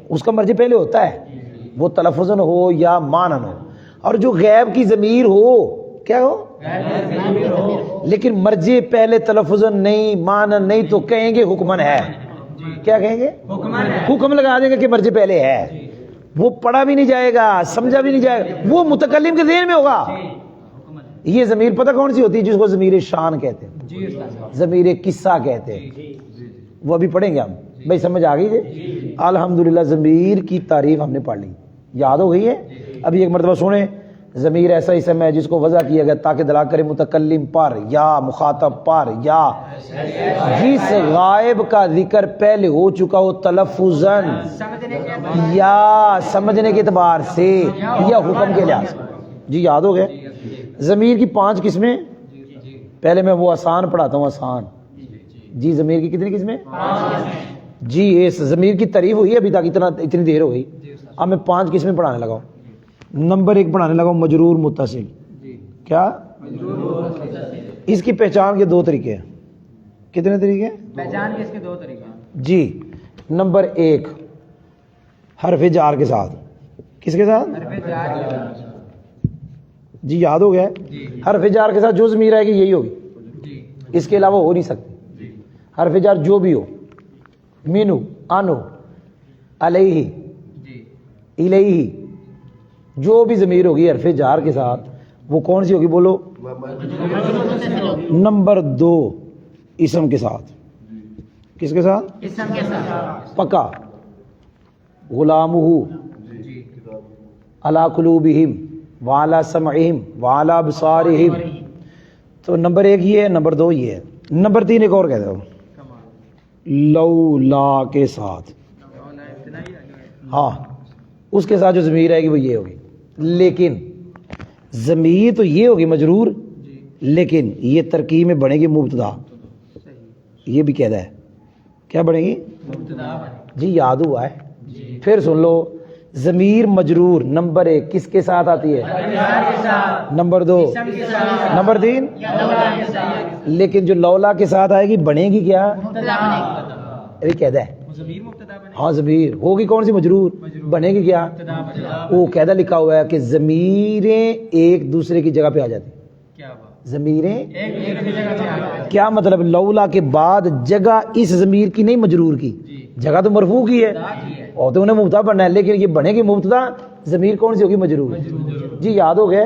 اس کا مرجع پہلے ہوتا ہے وہ تلفظاً ہو یا مانن ہو. اور جو غیب کی ضمیر ہو کیا ہو لیکن مرجع پہلے تلفظاً نہیں مانن نہیں تو کہیں گے حکمن ہے. کیا کہیں گے؟ حکم لگا دیں گے کہ مرجع پہلے ہے. وہ پڑھا بھی نہیں جائے گا سمجھا بھی نہیں جائے گا, وہ متکلم کے ذہن میں ہوگا. یہ ضمیر پتہ کون سی ہوتی ہے؟ جس کو ضمیر شان کہتے ہیں, ضمیر قصہ کہتے ہیں. وہ ابھی پڑھیں گے ہم. بھائی سمجھ آ گئی جی؟ الحمدللہ ضمیر کی تعریف ہم نے پڑھ لی, یاد ہو گئی ہے. ابھی ایک مرتبہ سنیں. ضمیر ایسا اسم ہے جس کو وضع کیا گیا تاکہ دلالت کرے متکلم پر یا مخاطب پر یا جس غائب کا ذکر پہلے ہو چکا ہو تلفظاً یا سمجھنے کے اعتبار سے یا حکم کے لحاظ سے. جی یاد ہو گئے؟ ضمیر کی 5 قسمیں. پہلے میں وہ آسان پڑھاتا ہوں. آسان. جی ضمیر کی کتنی قسمیں؟ جی اس ضمیر کی تعریف ہوئی ابھی تک اتنی دیر ہو گئی. اب میں 5 قسمیں پڑھانے لگا ہوں. نمبر 1 پڑھانے لگا ہوں مجرور متصل. کیا؟ اس کی پہچان کے 2 طریقے ہیں. کتنے طریقے ہیں پہچان کے؟ اس کے 2 طریقے ہیں. جی. نمبر 1 حرف جار کے ساتھ. کس کے ساتھ؟ حرف جار. جی یاد ہو گیا؟ حرف جار کے ساتھ جو ضمیر آئے گی یہی ہوگی, جی اس کے علاوہ ہو نہیں سکتی. حرف جار جو بھی ہو, مینو انو علیہ جی الیہ, جو بھی ضمیر ہوگی حرف جار کے ساتھ وہ کون سی ہوگی بولو؟ نمبر 2 اسم کے ساتھ. کس کے ساتھ؟ اسم کے ساتھ. پکا. غلامہ جی علی قلوبہم وعلی سمعہم وعلی ابصارہم. تو نمبر 1 یہ ہے, نمبر 2 یہ ہے. نمبر 3 ایک اور کہتا ہوں لولا کے ساتھ. ہاں اس کے ساتھ جو ضمیر آئے گی وہ یہ ہوگی. لیکن ضمیر تو یہ ہوگی مجرور, لیکن یہ ترکیب میں بنے گی مبتدا. یہ بھی کہتا ہے کیا بنے گی؟ جی یاد ہوا ہے. پھر سن لو. ضمیر مجرور نمبر 1 کس کے ساتھ آتی ہے؟ نمبر 2 نمبر 3 لیکن جو لولا کے ساتھ آئے گی بنے گی کیا؟ ابھی کہتا ہے ہاں ضمیر ہوگی کون سی؟ مجرور. بنے گی کیا؟ وہ قاعدہ لکھا ہوا ہے کہ ضمیریں ایک دوسرے کی جگہ پہ آ جاتی. ضمیریں کیا مطلب؟ لولا کے بعد جگہ اس ضمیر کی نہیں مجرور کی, جگہ تو مرفوع کی ہے اور تو انہیں مبتدا بننا ہے, لیکن یہ بنے گی مبتدا. ضمیر کون سی ہوگی؟ مجرور. جی یاد ہو گئے؟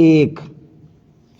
1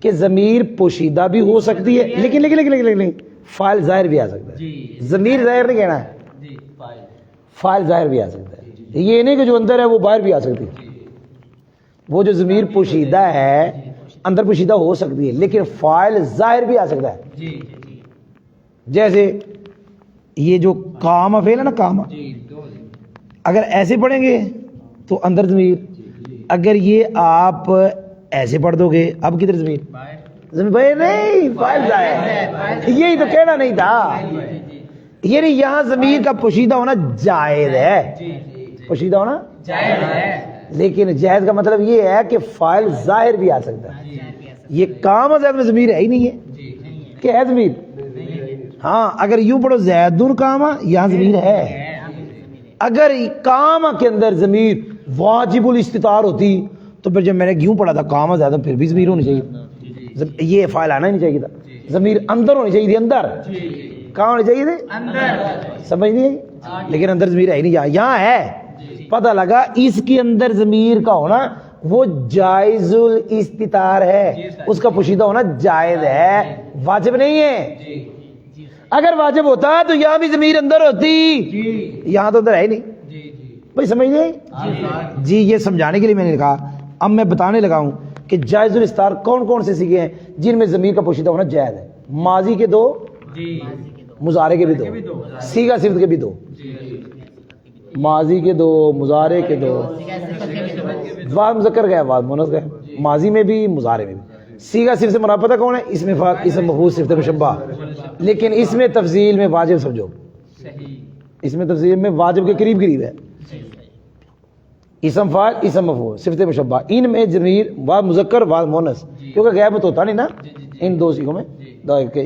کہ ضمیر پوشیدہ بھی ہو سکتی ہے لیکن فاعل ظاہر بھی آ سکتا ہے. ضمیر ظاہر نہیں کہنا ہے, فاعل ظاہر بھی آ سکتا ہے. یہ نہیں کہ جو اندر ہے وہ باہر بھی آ سکتی ہے. وہ جو ضمیر پوشیدہ ہے اندر پوشیدہ ہو سکتی ہے لیکن فاعل ظاہر بھی آ سکتا ہے. جیسے یہ جو کام فعل ہے نا, کام اگر ایسے پڑھیں گے تو اندر ضمیر, اگر یہ آپ ایسے پڑھ دو گے اب کدھر ضمیر, بھائی نہیں فاعل ظاہر, یہی تو کہنا نہیں تھا. یہ نہیں, یہاں ضمیر کا پوشیدہ ہونا جائز ہے, پوشیدہ ہونا جائز ہے, لیکن جائز کا مطلب یہ ہے کہ فاعل ظاہر بھی آ سکتا ہے. یہ کام زید میں ضمیر ہے ہی نہیں ہے کہ ہے ضمیر. ہاں اگر یوں پڑھو زیدن کام, یہاں ضمیر ہے. اگر کام کے اندر ضمیر واجب الاستتار ہوتی تو پھر جب میں نے یوں پڑھا تھا کام زیادہ پھر بھی ضمیر ہونی چاہیے, یہ فاعل آنا نہیں چاہیے تھا, ضمیر اندر ہونی چاہیے تھی, اندر کہاں ہونی چاہیے تھی, سمجھ نہیں, لیکن اندر ضمیر ہے ہی نہیں, یہاں ہے. پتہ لگا اس کے اندر ضمیر کا ہونا وہ جائز الاستتار ہے, اس کا پوشیدہ ہونا جائز ہے, واجب نہیں ہے. اگر واجب ہوتا تو یہاں بھی ضمیر اندر ہوتی, یہاں تو اندر ہے ہی نہیں. بھائی سمجھ نہیں جی, یہ سمجھانے کے لیے میں نے کہا. اب میں بتانے لگا ہوں کہ جائز الاستتار کون کون سے سیگے ہیں جن میں ضمیر کا پوشیدہ ہونا جائز ہے. ماضی کے 2, مضارع کے بھی 2, صیغہ صفت کے بھی 2, ماضی کے 2, مضارع کے 2, واحد مذکر گئے واحد مؤنث گئے, ماضی میں بھی مضارع میں بھی. صیغہ صفت سے مراد پتہ کون ہے, اس میں اسم مفعول صفت مشبہ, لیکن اس میں تفضیل میں واجب سمجھو, اس میں تفضیل میں واجب کے قریب قریب ہے. اسم فاعل اسم مفعول صفت مشبہ, ان میں ضمیر واحد مذکر واحد مؤنث, کیونکہ غیب تو ہوتا نہیں نا ان 2 صیغوں میں,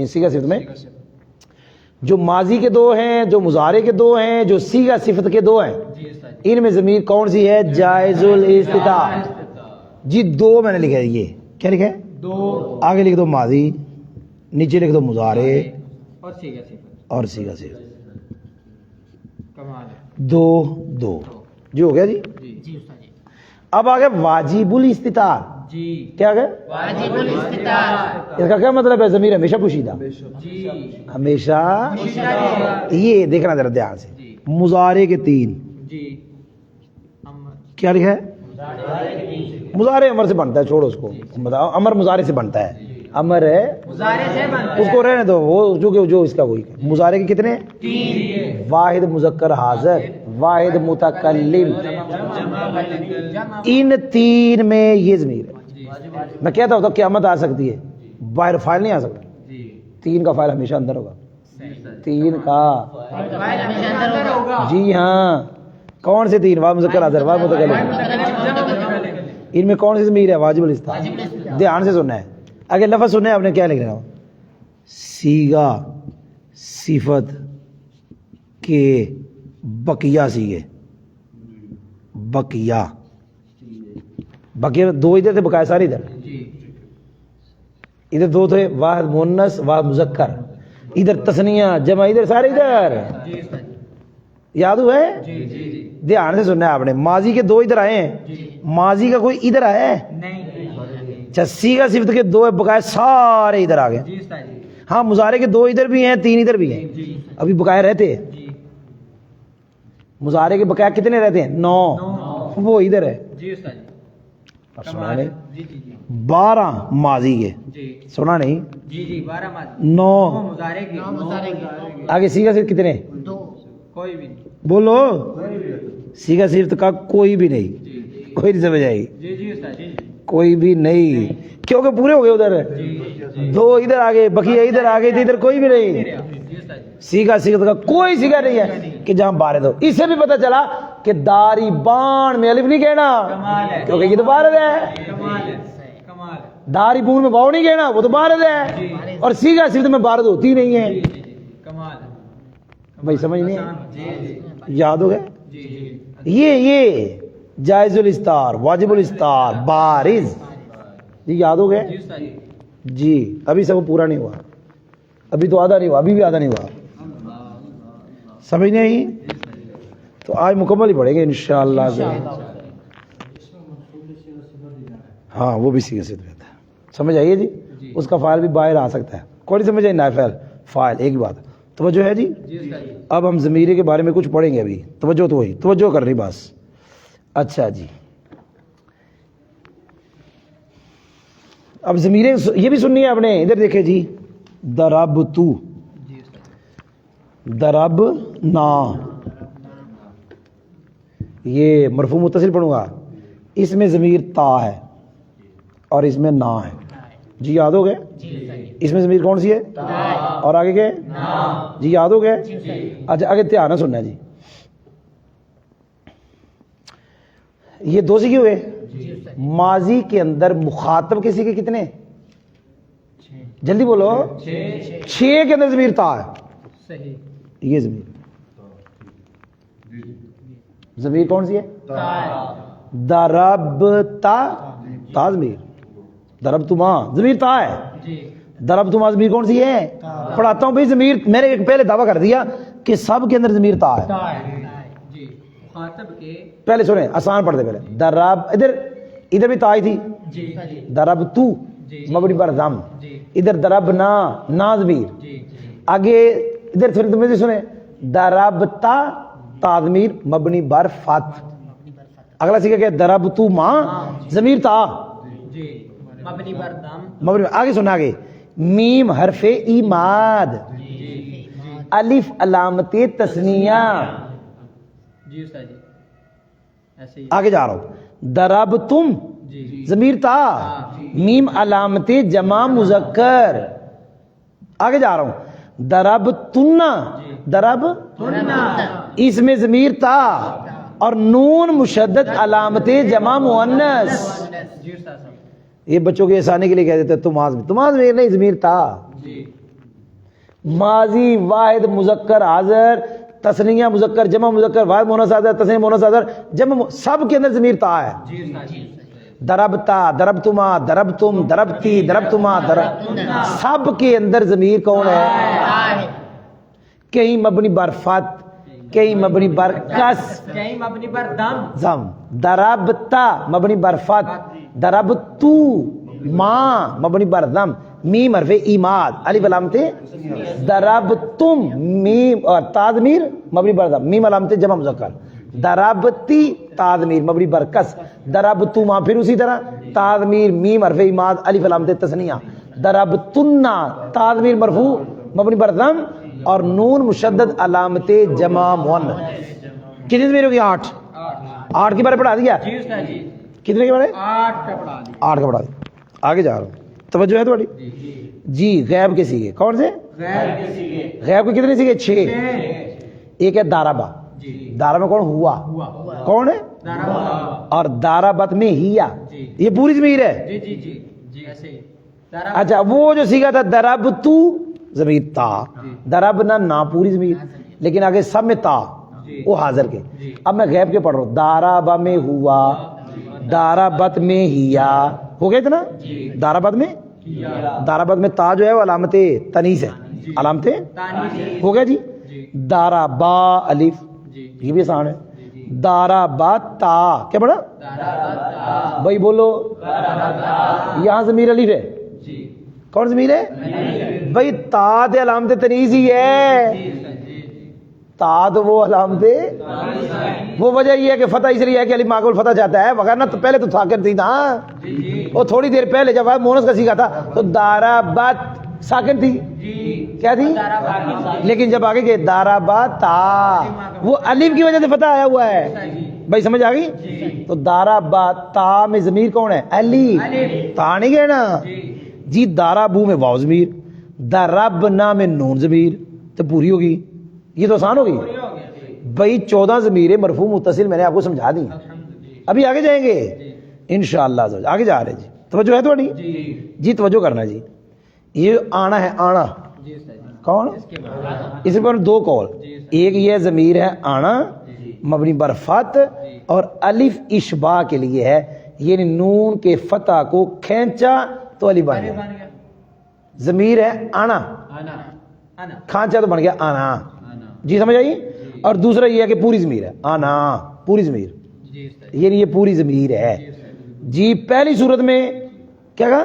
صیغہ صفت میں. جو ماضی کے 2 ہیں, جو مضارع کے 2 ہیں, جو صیغہ صفت کے 2 ہیں, ان میں ضمیر کون سی ہے, جائز الاستتار. جی 2 میں نے لکھا ہے, یہ کیا لکھا ہے 2, آگے لکھ دو ماضی, نیچے لکھ دو مضارع اور صیغہ صفت. 2 2 جو ہو گیا جی. اب آگے واجب الاستتار, کیا گیا واجب الاستتار, اس کا کیا مطلب ہے, ضمیر ہمیشہ پوشیدہ, ہمیشہ. یہ دیکھنا ذرا دھیان سے, مضارع کے 3 کیا لکھا ہے, مضارع امر سے بنتا ہے, چھوڑو اس کو, امر مضارع سے بنتا ہے, امر ہے اس کو رہنے دو, وہ جو اس کا وہی. مضارع کے کتنے 3, واحد مذکر حاضر, واحد متکلم, ان 3 میں یہ ضمیر ہے. میں کہتا ہوں تو قیامت آ سکتی ہے, باہر فاعل نہیں آ سکتا. 3 کا فاعل ہمیشہ اندر ہوگا, 3 کا جی ہاں. کون سے 3, واحد مذکر حاضر, واحد متکلم, ان میں کون سی ضمیر ہے, واجب الاستتار. دھیان سے سننا ہے, اگر لفظ سننا ہے آپ نے کیا لکھ رہا ہو, صیغہ صفت کے بقیہ صیغے, بقیہ 2 ادھر تھے, بقایا سارے ادھر 2 تھے, واحد مؤنث واحد مذکر, ادھر تثنیہ جمع, ادھر سارے ادھر. یاد ہوا ہے, دھیان سے سننا ہے آپ نے. ماضی کے 2 ادھر آئے ہیں, ماضی کا کوئی ادھر آیا ہے نہیں, صیغہ صفت کے 2 بقایا سارے ادھر آ گئے. ہاں مضارع کے 2 ادھر بھی ہیں, 3 ادھر بھی ہیں, ابھی بقایا رہتے ہیں. مضارع کے بقایا کتنے رہتے ہیں, 9, وہ ادھر ہے. سنا نہیں, 12 ماضی کے, سنا نہیں, 9 آگے. صیغہ صفت کتنے, کوئی بھی بولو, صیغہ صفت کا کوئی بھی نہیں, کوئی نہیں سمجھ آئے گی, کوئی بھی نہیں, کیونکہ پورے ہو گئے. ادھر 2 ادھر آگے, بقیہ ادھر آگے تھے, ادھر کوئی بھی نہیں. صیغہ صفت کا کوئی صیغہ نہیں ہے کہ جہاں بارد ہو. اس سے بھی پتہ چلا کہ داری بان میں الف نہیں کہنا, کیونکہ یہ تو بارد ہے. داری بون میں باؤ نہیں کہنا, وہ تو بارد ہے, اور صیغہ صفت میں بارد ہوتی نہیں ہے. بھائی سمجھ نہیں, یاد ہو گئے. یہ جائز الاستتار, واجب الاستتار, بارز, یہ یاد ہو گئے جی. ابھی سب پورا نہیں ہوا, ابھی تو آدھا نہیں ہوا, ابھی بھی آدھا نہیں ہوا. سمجھ نہیں, تو آج مکمل ہی پڑھیں گے انشاءاللہ. ہاں وہ بھی صیغہ صفت ہے. سمجھ آئیے جی جی۔ اس کا فائل بھی باہر آ سکتا ہے، کوئی نہیں سمجھ آئی، نائفل فائل ایک ہی بات، توجہ ہے جی۔ جی استاد جی۔ اب ہم ضمیرے کے بارے میں کچھ پڑھیں گے ابھی، توجہ تو وہی توجہ کر رہی بس۔ اچھا جی، اب ضمیریں یہ بھی سننی ہے آپ نے، ادھر دیکھیں جی، ضربت، جی استاد ضربنا، یہ مرفوع متصل پڑھوں گا، اس میں ضمیر تا ہے اور اس میں نا ہے، جی یاد ہو گئے؟ اس میں ضمیر کون سی ہے؟ اور آگے کیا ہے؟ جی یاد ہو گئے؟ اچھا آگے دھیان سے سننا جی، یہ دو سی کیوں ہوئے؟ ماضی کے اندر مخاطب کسی کے کتنے؟ جلدی بولو، 6 کے اندر ضمیر تا ہے، صحیح، یہ ضمیر کون سی ہے؟ ضربتا، تا ضمیر، ضربتما ضمیر تا ہے، جی ضربتما ضمیر کون سی ہے؟ پڑھاتا ہوں بھائی، ضمیر میں نے پہلے دعویٰ کر دیا کہ سب کے اندر ضمیر تا ہے، جی مخاطب کے، پہلے سنیں آسان پڑھ دے پہلے، ضرب، ادھر بھی تا ہی تھی، جی ضربتو جی مبنی پر ضم، جی ادھر ضربنا نا ضمیر، جی آگے ادھر پھر تمہیں سنیں، ضربتا تا ضمیر مبنی بر فت، اگلا سیکھا کیا؟ ضربتو ما ضمیر تا جی مبنی بر دم، مبنی، آگے سننا، آگے میم حرف ایماد، جی الف علامت تثنیہ، جی استاد جی ایسے ہی، آگے جا رہا ہوں، ضربتم جی ضمیر تا، میم علامت جمع مذکر، آگے جا رہا ہوں، ضربتن، ضرب اس میں ضمیر تا اور نون مشدد علامت جمع مؤنث، جی استاد صاحب، یہ بچوں کے آسانی کے لیے کہہ دیتے ہیں تمہاز نہیں، ضمیر تا، جی ماضی واحد مذکر حاضر، تثنیہ مذکر جمع مذکر، واحد مؤنث حاضر، تثنیہ مؤنث حاضر، جمع، سب کے اندر ضمیر تا ہے، جی استاد جی، ضربتا، ضربتما، ضربتم، ضربتی، ضربتما، سب کے اندر ضمیر کون ہے؟ کہیں مبنی بر فت، کہیں مبنی بر کس، کہیں مبنی بر دم، زم، ضربتا مبنی بر فت، ضربتو ما مبنی بر ضم، میم حرف ایماد، الف علامت، ضربتم میم اور تا ضمیر مبنی بر ضم، میم علامت جمع مذکر، ضربتی تا ضمیر مبنی بر کس، ضربتما پھر اسی طرح تا ضمیر میم حرف ایماد الف علامت تثنیہ، ضربتنا تا ضمیر مرفوع مبنی بر ضم اور نون مشدد علامت جمع مؤنث، کتنی ضمیر ہوگی؟ 8، 8 کے بارے پڑھا دیا، جی استاد جی، کتنے کے بارے؟ 8 کا پڑھا دی، 8 کا پڑھا دیا، آگے جا رہا ہوں، توجہ ہے تھوڑی جی۔ غیب کے سیگے کون سے؟ غیر کے سیگے، غیب کے کتنے سیگے؟ 6، ایک ہے داربا، جی داربا کون؟ ہوا، کون ہے؟ ضرب، اور داربت میں ہیا، جی یہ پوری ضمیر ہے، جی جی جی جی ایسے ہی، اچھا وہ جو سیگا تھا دربتو ضمیر تا، دربنا نا پوری ضمیر، لیکن آگے سب میں تا، وہ حاضر کے، اب میں غیب کے پڑھ رہا ہوں، دارابا میں ہوا، داربت میں ہیا، ہو گئے تھے نا؟ داربت میں، داربت میں تا جو ہے وہ علامت تنیس ہے، علامت ہو گیا جی، دارابا الف، یہ بھی آسان ہے، دارابا تا، کیا پڑھا بھائی بولو؟ یہاں ضمیر الف ہے، کون ضمیر ہے بھائی؟ تا دے علامت تنیس ہی ہے، تا تو وہ علامت، وہ وجہ یہ ہے کہ فتح اس لیے ہے کہ الف معقول فتح جاتا ہے، وغیرہ تو پہلے تو ساکن تھی نا، وہ تھوڑی دیر پہلے جب مونس کا سیکھا تھا تو دارابت ساکن تھی، کیا تھی؟ لیکن جب آگے کہ دارابت تا، وہ الف کی وجہ سے فتح آیا ہوا ہے، بھائی سمجھ آ گئی؟ تو دارابت تا میں ضمیر کون ہے؟ الف، تا نہیں گئے نا جی، دارابو میں واو ضمیر، داربنا میں نون ضمیر، تو پوری ہوگی، یہ تو آسان ہوگی بھائی، 14 ضمیر مرفوع متصل میں نے آپ کو سمجھا دی، ابھی آگے جائیں گے انشاءاللہ، آگے جا رہے جی، توجہ ہے تھوڑی جی، توجہ کرنا جی، یہ آنا ہے، آنا کون؟ اس پر 2 قول، ایک یہ ضمیر ہے آنا مبنی بر فت، اور الف اشباع کے لیے ہے، یعنی نون کے فتح کو کھینچا تو الف بن گیا، ضمیر ہے آنا، کھانچا تو بن گیا آنا، جی سمجھ آئی؟ اور دوسرا یہ ہے کہ پوری ضمیر ہے، آنا پوری ضمیر، یعنی یہ پوری ضمیر ہے جی۔ پہلی صورت میں کیا کہا؟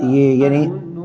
یہ یعنی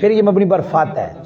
پھر یہ مبنی بر فاتح ہے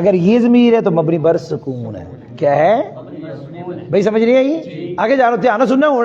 اگر یہ ضمیر ہے تو مبنی بر سکون ہے کیا ہے بھائی سمجھ نہیں آئی آگے جا رہا دھیان سے سننا ہوں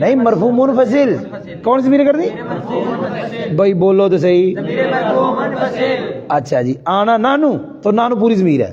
نہیں مرفوع منفصل کون سی ضمیر کر دی بھائی بولو تو صحیح ضمیر مرفوع منفصل اچھا جی آنا نانو تو نانو پوری ضمیر ہے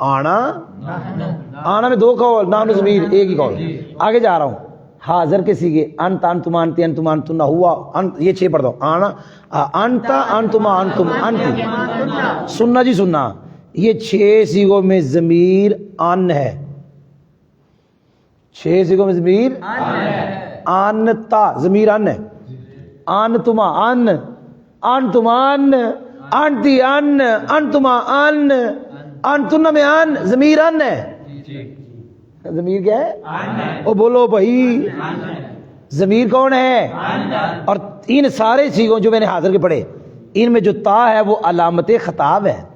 آنا آنا میں دو قول نانو ضمیر ایک ہی قول آگے جا رہا ہوں حاضر کے سیگے انت انتم انتی انتم انتن ہوا یہ 6 پڑھ دو آنا انتا انتما انتم انتی سننا جی سننا یہ 6 سیگوں میں ضمیر ان ہے 6 سیگوں میں ضمیر انتا ضمیر ان ہے انتما ان انتما ان انتی ان انتما ان انتن میں ان ضمیر ان ہے ضمیر کیا ہے او بولو بھائی ضمیر کون ہے اور ان سارے سیگوں جو میں نے حاضر کے پڑھے ان میں جو تا ہے وہ علامت خطاب ہے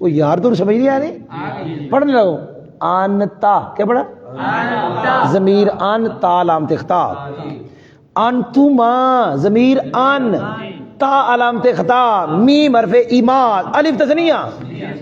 وہ یار تو سمجھ نہیں آ رہی پڑھنے لگو انتا کیا پڑھا ضمیر ان تا علامت خطاب انتما ضمیر ان تا علامت خطاب میم حرف ایماد الف تثنیہ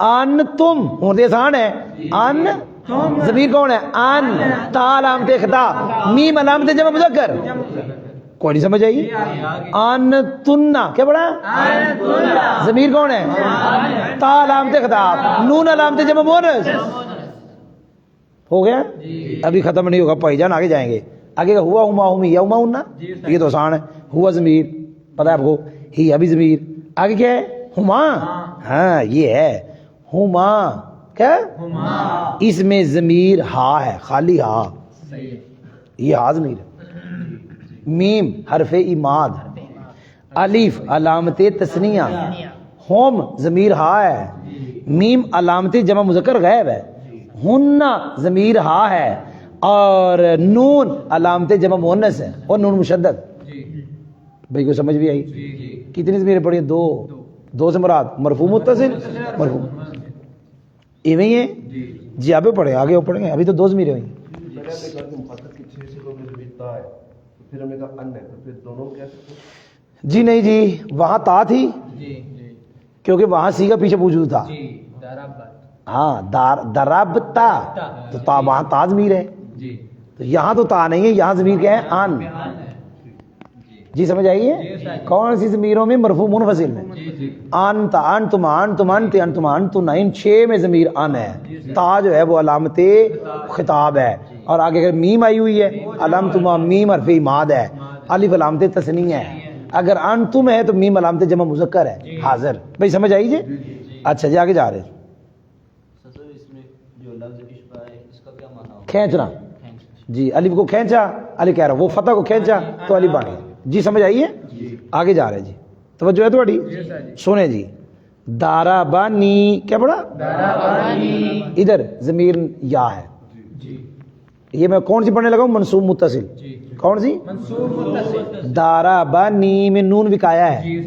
ان تم ہوں تو آسان ہے ان ضمیر کون ہے ان تا علامت خطاب میم علامت جمع مذکر کوئی نہیں سمجھ آئی ان تننا کیا پڑھا ضمیر کون ہے تا علامت خطاب نون علامت جمع مؤنث ہو گیا ابھی ختم نہیں ہوگا بھائی جان آگے جائیں گے آگے کا ہوا ہما ہمی یا ہما ہننا یہ تو آسان ہے ہوا ضمیر پتہ ہے آپ کو ہی ابھی ضمیر آگے کیا ہے ہما ہاں یہ ہے ہما کیا اس میں ضمیر ہا ہے خالی ہا یہ ہا ضمیر ہے میم حرف ایماد الف علامت تثنیہ ہوم ضمیر ہا ہے میم علامت جمع مذکر غائب ہے ہننا ضمیر ہا ہے اور نون علامت جمع مؤنث ہے اور نون مشدد بھائی کو سمجھ بھی آئی کتنی ضمیر پڑھی دو سے مراد مرفوع متصل مرفوع ایویں ہی ہے جی آپ پڑھے آگے وہ پڑھیں گے ابھی تو 2 ضمیریں ہوئی پھر ہم نے کہا ان ہے تو پھر دونوں کیا جی نہیں جی وہاں تا تھی کیونکہ وہاں سی کا پیچھے موجود تھا ہاں دربتا تو تا وہاں تا ضمیر ہے تو یہاں تو تا نہیں ہے یہاں ضمیر کیا ہے ان جی سمجھ آئیے کون سی ضمیروں میں مرفوع منفصل میں انت انتما انتم انت انتما انتن ان 6 میں ضمیر ان ہے تا جو ہے وہ علامت خطاب ہے اور آگے اگر میم آئی ہوئی ہے علامتما میم حرف ایماد ہے الف علامت تثنیہ ہے اگر انتم ہے تو میم علامت جمع مذکر ہے حاضر بھائی سمجھ آئی جی اچھا جی آگے جا رہے کھینچنا جی الف کو کھینچا الف کہہ رہا وہ فتح کو کھینچا تو الف بن گیا جی سمجھ آئیے آگے جا رہے جی توجہ ہے تھوڑی سنیں جی دارا بانی کیا پڑھا ادھر ضمیر یا ہے یہ میں کون سی پڑھنے لگا ہوں منصوب متصل کون سی دارا بانی میں نون وکایا ہے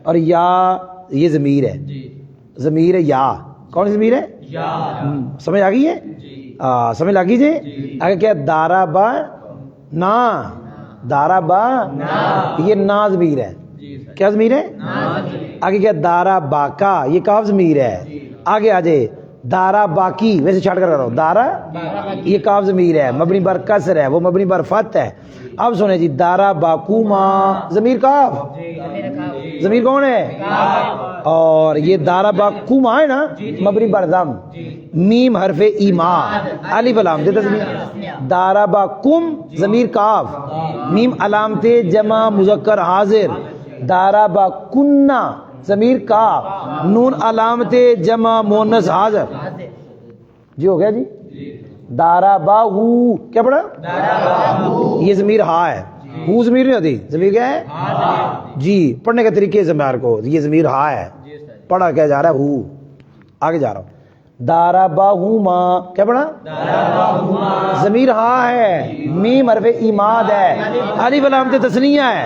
اور یا یہ ضمیر ہے ضمیر ہے یا کون سی ضمیر ہے سمجھ آ گئی ہے سمجھ لگی جی آگے کیا دارا با نا دارا با یہ نا ضمیر ہے کیا ضمیر ہے آگے کیا دارا باکا یہ کاف ضمیر ہے آگے آ جائے دارا باقی ویسے چھاٹ کر رہا ہوں دارا یہ کاف ضمیر ہے مبنی بر کسر ہے وہ مبنی بر فتح ہے اب سنیں جی دارا باکوما ضمیر کاف ضمیر کون ہے اور یہ دارا باکوما ہے نا مبنی بر ضم میم حرف ایما الف علامت تثنیہ دارا باکم ضمیر کاف میم علامت جمع مذکر حاضر دارا باکننا ضمیر کاف نون علامت جمع مؤنث حاضر جی ہو گیا جی دارا باہو کیا پڑھا یہ ضمیر ہا ہے ہو ضمیر نہیں ہوتی ضمیر کیا ہے جی پڑھنے کے طریقے ضمیر کو یہ ضمیر ہا ہے پڑھا کیا جا رہا ہے ہو آگے جا رہا ہوں دارا باہوما کیا پڑھا ضمیر ہا ہے میم حرف ایماد ہے الف علامت تثنیہ ہے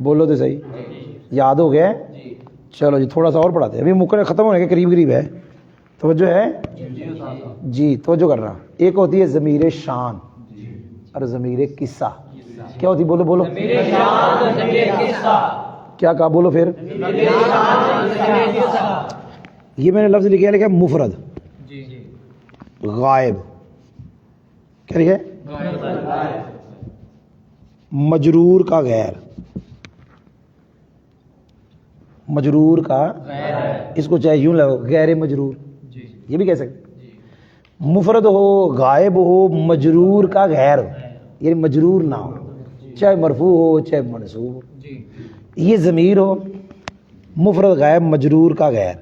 بولو تو صحیح, یاد ہو گیا؟ چلو جی تھوڑا سا اور پڑھاتے ہیں, ابھی مکمل ختم ہونے کے قریب قریب ہے. توجہ ہے جی, توجہ کرنا. ایک ہوتی ہے ضمیر شان اور ضمیر قصہ. کیا ہوتی, بولو بولو, کیا کہا, بولو پھر. یہ میں نے لفظ لکھا ہے مفرد غائب, کیا لکھا ہے, مجرور کا غیر, مجرور کا, اس کو چاہے یوں لگو غیر مجرور, یہ بھی کہہ سکتے. مفرد ہو, غائب ہو, مجرور کا غیر ہو, یعنی مجرور نہ ہو, چاہے مرفوع ہو چاہے منصوب ہو. یہ ضمیر ہو, مفرد غائب مجرور کا غیر.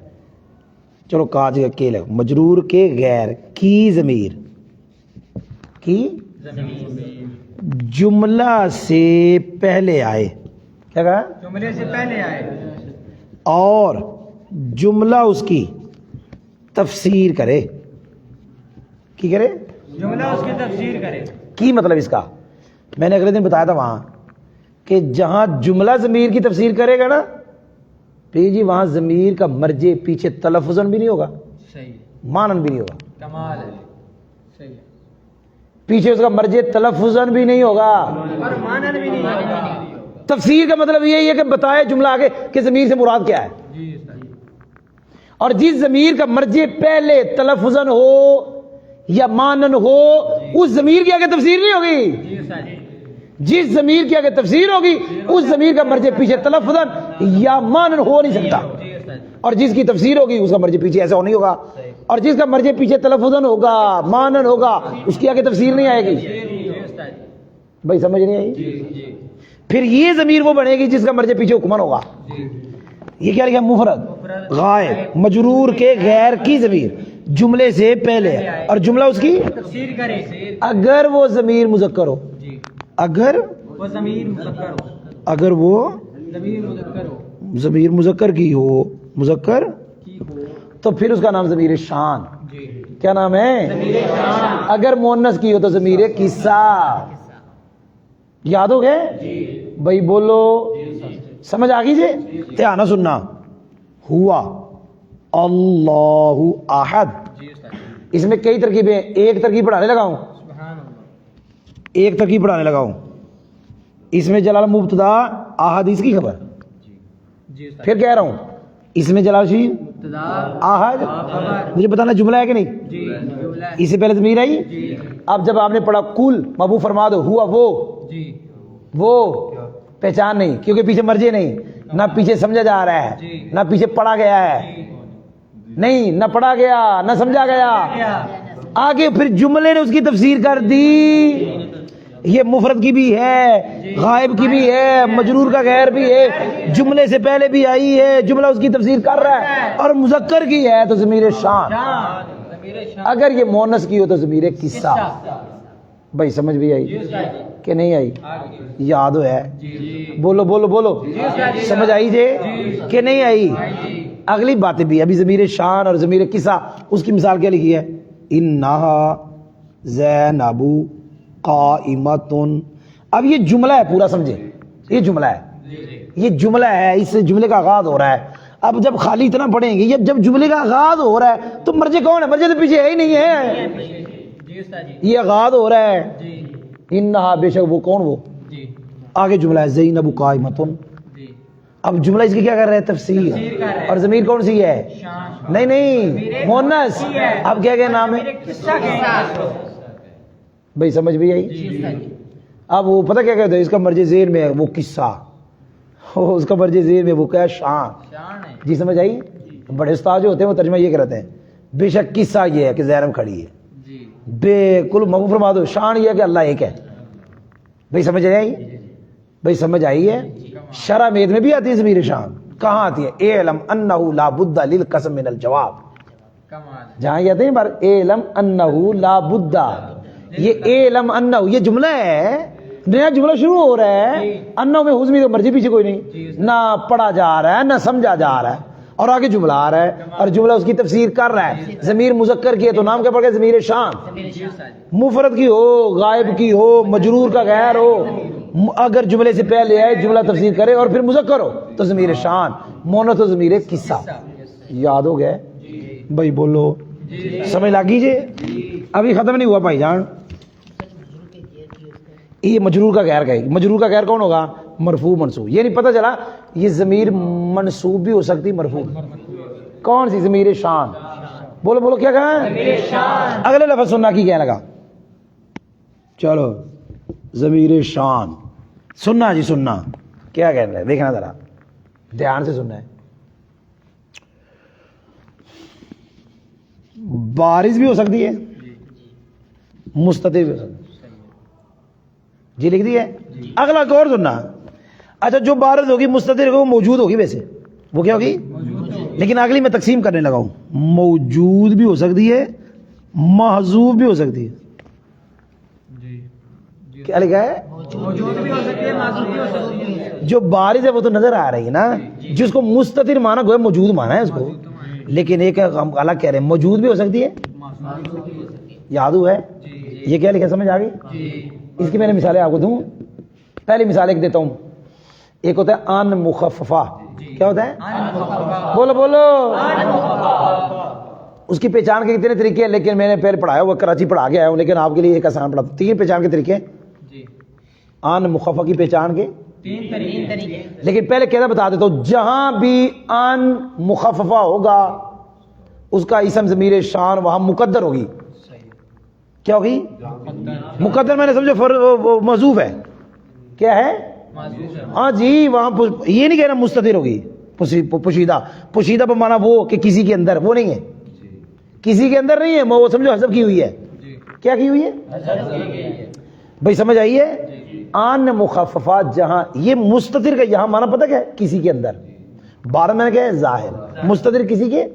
چلو کاج کے لگو, مجرور کے غیر کی ضمیر, کی جملہ سے پہلے آئے, کیا کہا, جملے سے پہلے آئے, اور جملہ اس کی تفسیر کرے. کی کرے, جملہ اس کی تفسیر کرے. کی مطلب اس کا میں نے اگلے دن بتایا تھا وہاں کہ جہاں جملہ ضمیر کی تفسیر کرے گا نا پھر جی وہاں ضمیر کا مرجع پیچھے تلفظاً بھی نہیں ہوگا, صحیح, مانن بھی نہیں ہوگا. کمال ہے, صحیح ہے, پیچھے اس کا مرجع تلفظاً بھی نہیں ہوگا, اور مانن بھی نہیں ہوگا. تفسیر کا مطلب یہی ہے کہ بتائے جملہ آگے کہ ضمیر سے مراد کیا ہے. جی صحیح, اور جس ضمیر کا مرجع پہلے تلفظاً ہو یا مانن ہو اس ضمیر کی آگے تفسیر نہیں ہوگی. جی صحیح, جس ضمیر کی آگے تفسیر ہوگی اس ضمیر کا مرجع پیچھے تلفظاً یا مانن ہو نہیں سکتا, جی صحیح, اور جس کی تفسیر ہوگی اس کا مرجع پیچھے ایسا نہیں ہوگا, اور جس کا مرجع پیچھے تلفظاً ہوگا مانن ہوگا اس کی آگے تفسیر نہیں آئے گی. جی صحیح, بھائی سمجھ نہیں آئی. جی پھر یہ ضمیر وہ بنے گی جس کا مرجع پیچھے حکمن ہوگا. جی, یہ کیا لکھا, مفرد غائب مجرور کے غیر کی ضمیر جملے سے پہلے ہے, اور جملہ اس کی تفسیر کرے. اگر وہ ضمیر مذکر ہو, جی, اگر وہ ضمیر مذکر ہو, اگر وہ ضمیر مذکر ہو, ضمیر مذکر کی ہو, مذکر کی ہو, تو پھر اس کا نام ضمیر شان. جی, کیا نام ہے, ضمیر شان. اگر مؤنث کی ہو تو ضمیر قصہ. یاد ہو گئے بھائی, بولو, سمجھ آ گئی جی. دھیان سے سننا, ہوا اللہ احد, جی صحیح, اس میں کئی ترکیبیں, ایک ترکیب پڑھانے لگا ہوں, سبحان اللہ, ایک ترکیب پڑھانے لگا ہوں. اس میں جلال مبتدا احد اس کی خبر, جی صحیح, پھر کہہ رہا ہوں اس میں جلال شی مبتدا احد, خبر, مجھے بتانا جملہ ہے کہ نہیں. جی جملہ, اس سے پہلے ضمیر آئی. جی اب جب آپ نے پڑھا کل مبو فرما دو, ہوا جی, وہ پہچان نہیں, کیونکہ پیچھے مرجع نہیں, نہ پیچھے سمجھا جا رہا ہے, نہ پیچھے پڑھا گیا ہے, نہیں نہ پڑھا گیا نہ سمجھا گیا. آگے پھر جملے نے اس کی تفسیر کر دی. یہ مفرد کی بھی ہے, غائب کی بھی ہے, مجرور کا غیر بھی ہے, جملے سے پہلے بھی آئی ہے, جملہ اس کی تفسیر کر رہا ہے, اور مذکر کی ہے تو ضمیر شان. ضمیر شان, اگر یہ مؤنث کی ہو تو ضمیر قصہ. بھائی سمجھ بھی آئی کہ نہیں آئی, یاد ہو ہے, بولو بولو بولو, سمجھ آئی جے کہ نہیں آئی. اگلی باتیں بھی, ابھی ضمیر شان اور ضمیر قصہ, اس کی مثال کیا لکھی ہے, انہا زینب قائمۃ. اب یہ جملہ ہے پورا, سمجھے, یہ جملہ ہے, یہ جملہ ہے, اس سے جملے کا آغاز ہو رہا ہے. اب جب خالی اتنا پڑھیں گے, جب جملے کا آغاز ہو رہا ہے تو مرجع کون ہے, مرجع تو پیچھے ہے ہی نہیں ہے, یہ آغاز ہو رہا ہے. انہا بے شک وہ, کون وہ, آگے جملہ ہے زینب قائمۃ. اب جملہ اس کی کیا کر رہے ہیں, تفسیر, اور ضمیر کون سی ہے, نہیں نہیں مؤنث. اب کیا کیا نام ہے, بھائی سمجھ بھی آئی. اب وہ پتہ کیا کہتے ہیں, اس کا مرجع ذیل میں ہے وہ قصہ, اس کا مرجع ذیل میں وہ کیا ہے, شان. جی سمجھ آئی. بڑے استاد جو ہوتے ہیں وہ ترجمہ یہ کرتے ہیں, بے شک قصہ یہ ہے کہ زینب کھڑی ہے, بالکل مغفور فرما دو, شان یہ ہے کہ اللہ ایک ہے. بھائی سمجھ آئی, بھائی سمجھ آئی ہے. شرح مید میں بھی آتی ہے ضمیر شان, کہاں آتی ہے, اعلم انہ لا بد للقسم من الجواب, جہاں کہتے ہیں بار اعلم انہ لا بد, یہ اعلم انہ یہ جملہ ہے, نیا جملہ شروع ہو رہا ہے, انہ میں حزمی تو مرجع پیچھے کوئی نہیں, نہ پڑھا جا رہا ہے نہ سمجھا جا رہا ہے, اور آگے جملہ آ رہا ہے, اور جملہ اس کی تفسیر کر رہا ہے. ضمیر مذکر کی ہے تو نام کیا پڑ گیا, ضمیر شان. مفرد کی ہو, غائب کی ہو, مجرور کا غیر ہو, اگر جملے سے پہلے آئے جملہ تفسیر کرے اور پھر مذکر ہو تو ضمیر شان، مونث تو ضمیر قصہ. یاد ہو گئے بھائی؟ بولو سمجھ لگی جی؟ ابھی ختم نہیں ہوا بھائی جان. یہ مجرور کا غیر کہے گی. مجرور کا غیر کون ہوگا؟ مرفوع منصوب. یہ نہیں پتہ چلا یہ ضمیر منصوب بھی ہو سکتی مرفوع. کون سی؟ ضمیر شان. بولو بولو کیا کہا ہے؟ اگلے لفظ سننا کی کہنے لگا. چلو ضمیر شان سننا جی، سننا کیا کہہ رہا ہے دیکھنا ذرا دھیان سے سننا ہے. بارز بھی ہو سکتی ہے، مستتر بھی ہو سکتی ہے. جی لکھ دی ہے. اگلا غور سننا. اچھا جو بارز ہوگی مستتر ہوگی وہ موجود ہوگی، ویسے وہ کیا ہوگی؟ لیکن اگلی میں تقسیم کرنے لگا ہوں. موجود بھی ہو سکتی ہے، محذوف بھی ہو سکتی ہے. کیا لکھا ہے؟ جو بارز ہے وہ تو نظر آ رہی ہے نا. جس کو مستتر مانا گویا موجود مانا ہے اس کو. لیکن ایک ہم الگ کہہ رہے ہیں موجود بھی ہو سکتی ہے. یاد ہوا ہے؟ یہ کیا لکھا سمجھ آ گئی؟ اس کی میں نے مثالیں آپ کو دوں. پہلی مثال ایک دیتا ہوں. ایک ہوتا ہے ان مخففہ. کیا ہوتا ہے؟ بولو بولو. اس کی پہچان کے کتنے طریقے ہیں، لیکن میں نے پہلے پڑھایا وہ کراچی پڑھا کے آیا ہوں، لیکن آپ کے لیے ایک آسان پڑھا. 3 پہچان کے طریقے. ان مخففہ کی پہچان کے 3 طریقے. لیکن پہلے کہنا بتا دیتا ہوں، جہاں بھی ان مخففہ ہوگا اس کا اسم ضمیر شان وہاں مقدر ہوگی. کیا ہوگی؟ مقدر. میں نے سمجھو محذوف ہے. کیا ہے؟ ہاں جی. وہاں یہ نہیں کہنا مستتر ہوگی. پوشیدہ. پوشیدہ پر مانا وہ کہ کسی کے اندر، وہ نہیں ہے، کسی کے اندر نہیں ہے، وہ سمجھو حذف کی ہوئی ہے. کیا کی ہوئی ہے بھائی؟ سمجھ آئی ہے؟ ان مخففات جہاں یہ مستتر کا یہاں مانا پتہ کیا ہے؟ کسی کے اندر. بارہ میں نے کہا ہے ظاہر، مستتر کسی کے.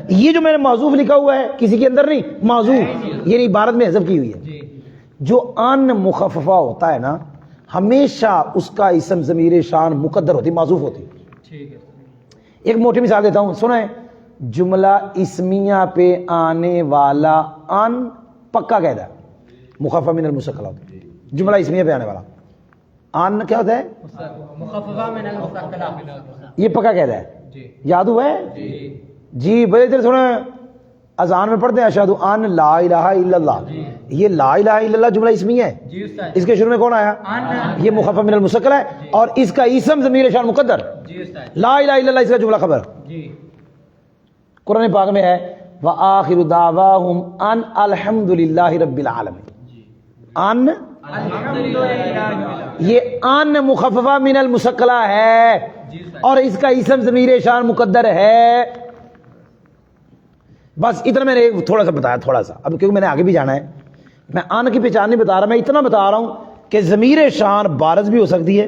یہ جو میں نے معذوف لکھا ہوا ہے کسی کے اندر نہیں، معذوف یہ نہیں، عبارت میں حذف کی ہوئی ہے. جو ان مخففہ ہوتا ہے نا ہمیشہ اس کا اسم ضمیر شان مقدر ہوتی، معذوف ہوتی. ایک موٹی مثال دیتا ہوں سنیں. جملہ اسمیہ پہ آنے والا ان پکا قاعدہ ہے، مخفف من المثقلہ ہوتا ہے. جملہ اسمیہ پہ آنے والا ان کیا ہوتا ہے؟ مخففہ من المثقلہ. یہ پکا قاعدہ ہے. یاد ہوا ہے؟ جی بھائی ادھر سنیں. اذان میں پڑھتے ہیں اشہد ان لا الہ الا اللہ. یہ لا الہ الا اللہ جملہ اسمیہ ہے. اس کے شروع میں کون آیا؟ یہ مخفف من المثقلہ ہے اور اس کا اسم ضمیر شان مقدر. لا الہ الا اللہ اس کا جملہ خبر. قرآن پاک میں ہے وآخر دعواہم ان الحمد للہ رب العالمین. ان یہ ان مخففہ من المثقلہ ہے اور اس کا اسم ضمیر شان مقدر ہے. بس اتنا میں نے تھوڑا سا بتایا، تھوڑا سا. اب کیونکہ میں نے آگے بھی جانا ہے، میں ان کی پہچان نہیں بتا رہا، میں اتنا بتا رہا ہوں کہ ضمیر شان بارز بھی ہو سکتی ہے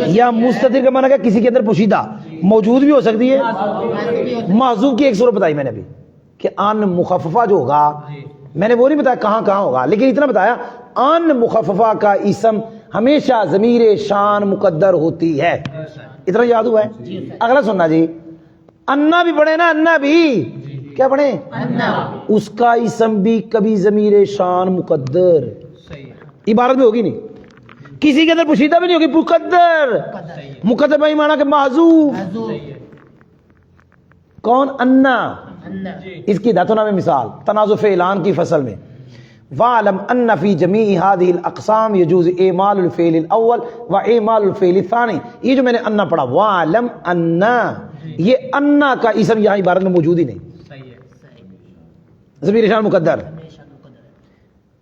یا مستتر کا معنی ہے کسی کے اندر پوشیدہ، موجود بھی ہو سکتی ہے. محذوف کی ایک صورت بتائی میں نے بھی کہ ان مخففہ جو ہوگا، میں نے وہ نہیں بتایا کہاں کہاں ہوگا، لیکن اتنا بتایا ان مخففہ کا اسم ہمیشہ ضمیر شان مقدر ہوتی ہے. اتنا یاد ہوا ہے؟ اگلا سننا جی. انا بھی پڑھے نا، انا بھی کیا پڑھیں؟ اس کا اسم بھی کبھی ضمیر شان مقدر. عبارت میں ہوگی نہیں، کسی کے اندر پوشیدہ بھی نہیں ہوگی، مقدر. مقدر بھائی مانا کہ معذوف. کون؟ انا. اس کی دھاتوں میں مثال تنازع فعلان کی فصل میں وَعْلَمْ أَنَّ فِي جَمِيعِ هَذِهِ الْأَقْسَامِ يَجُوزُ إِعْمَالُ الْفِعْلِ الْأَوَّلِ وَإِعْمَالُ الْفِعْلِ الثَّانِي. یہ جو میں نے انا پڑھا وَعْلَمْ أَنَّ، یہ انا کا اسم یہاں عبارت میں موجود ہی نہیں، ضمیر شان مقدر.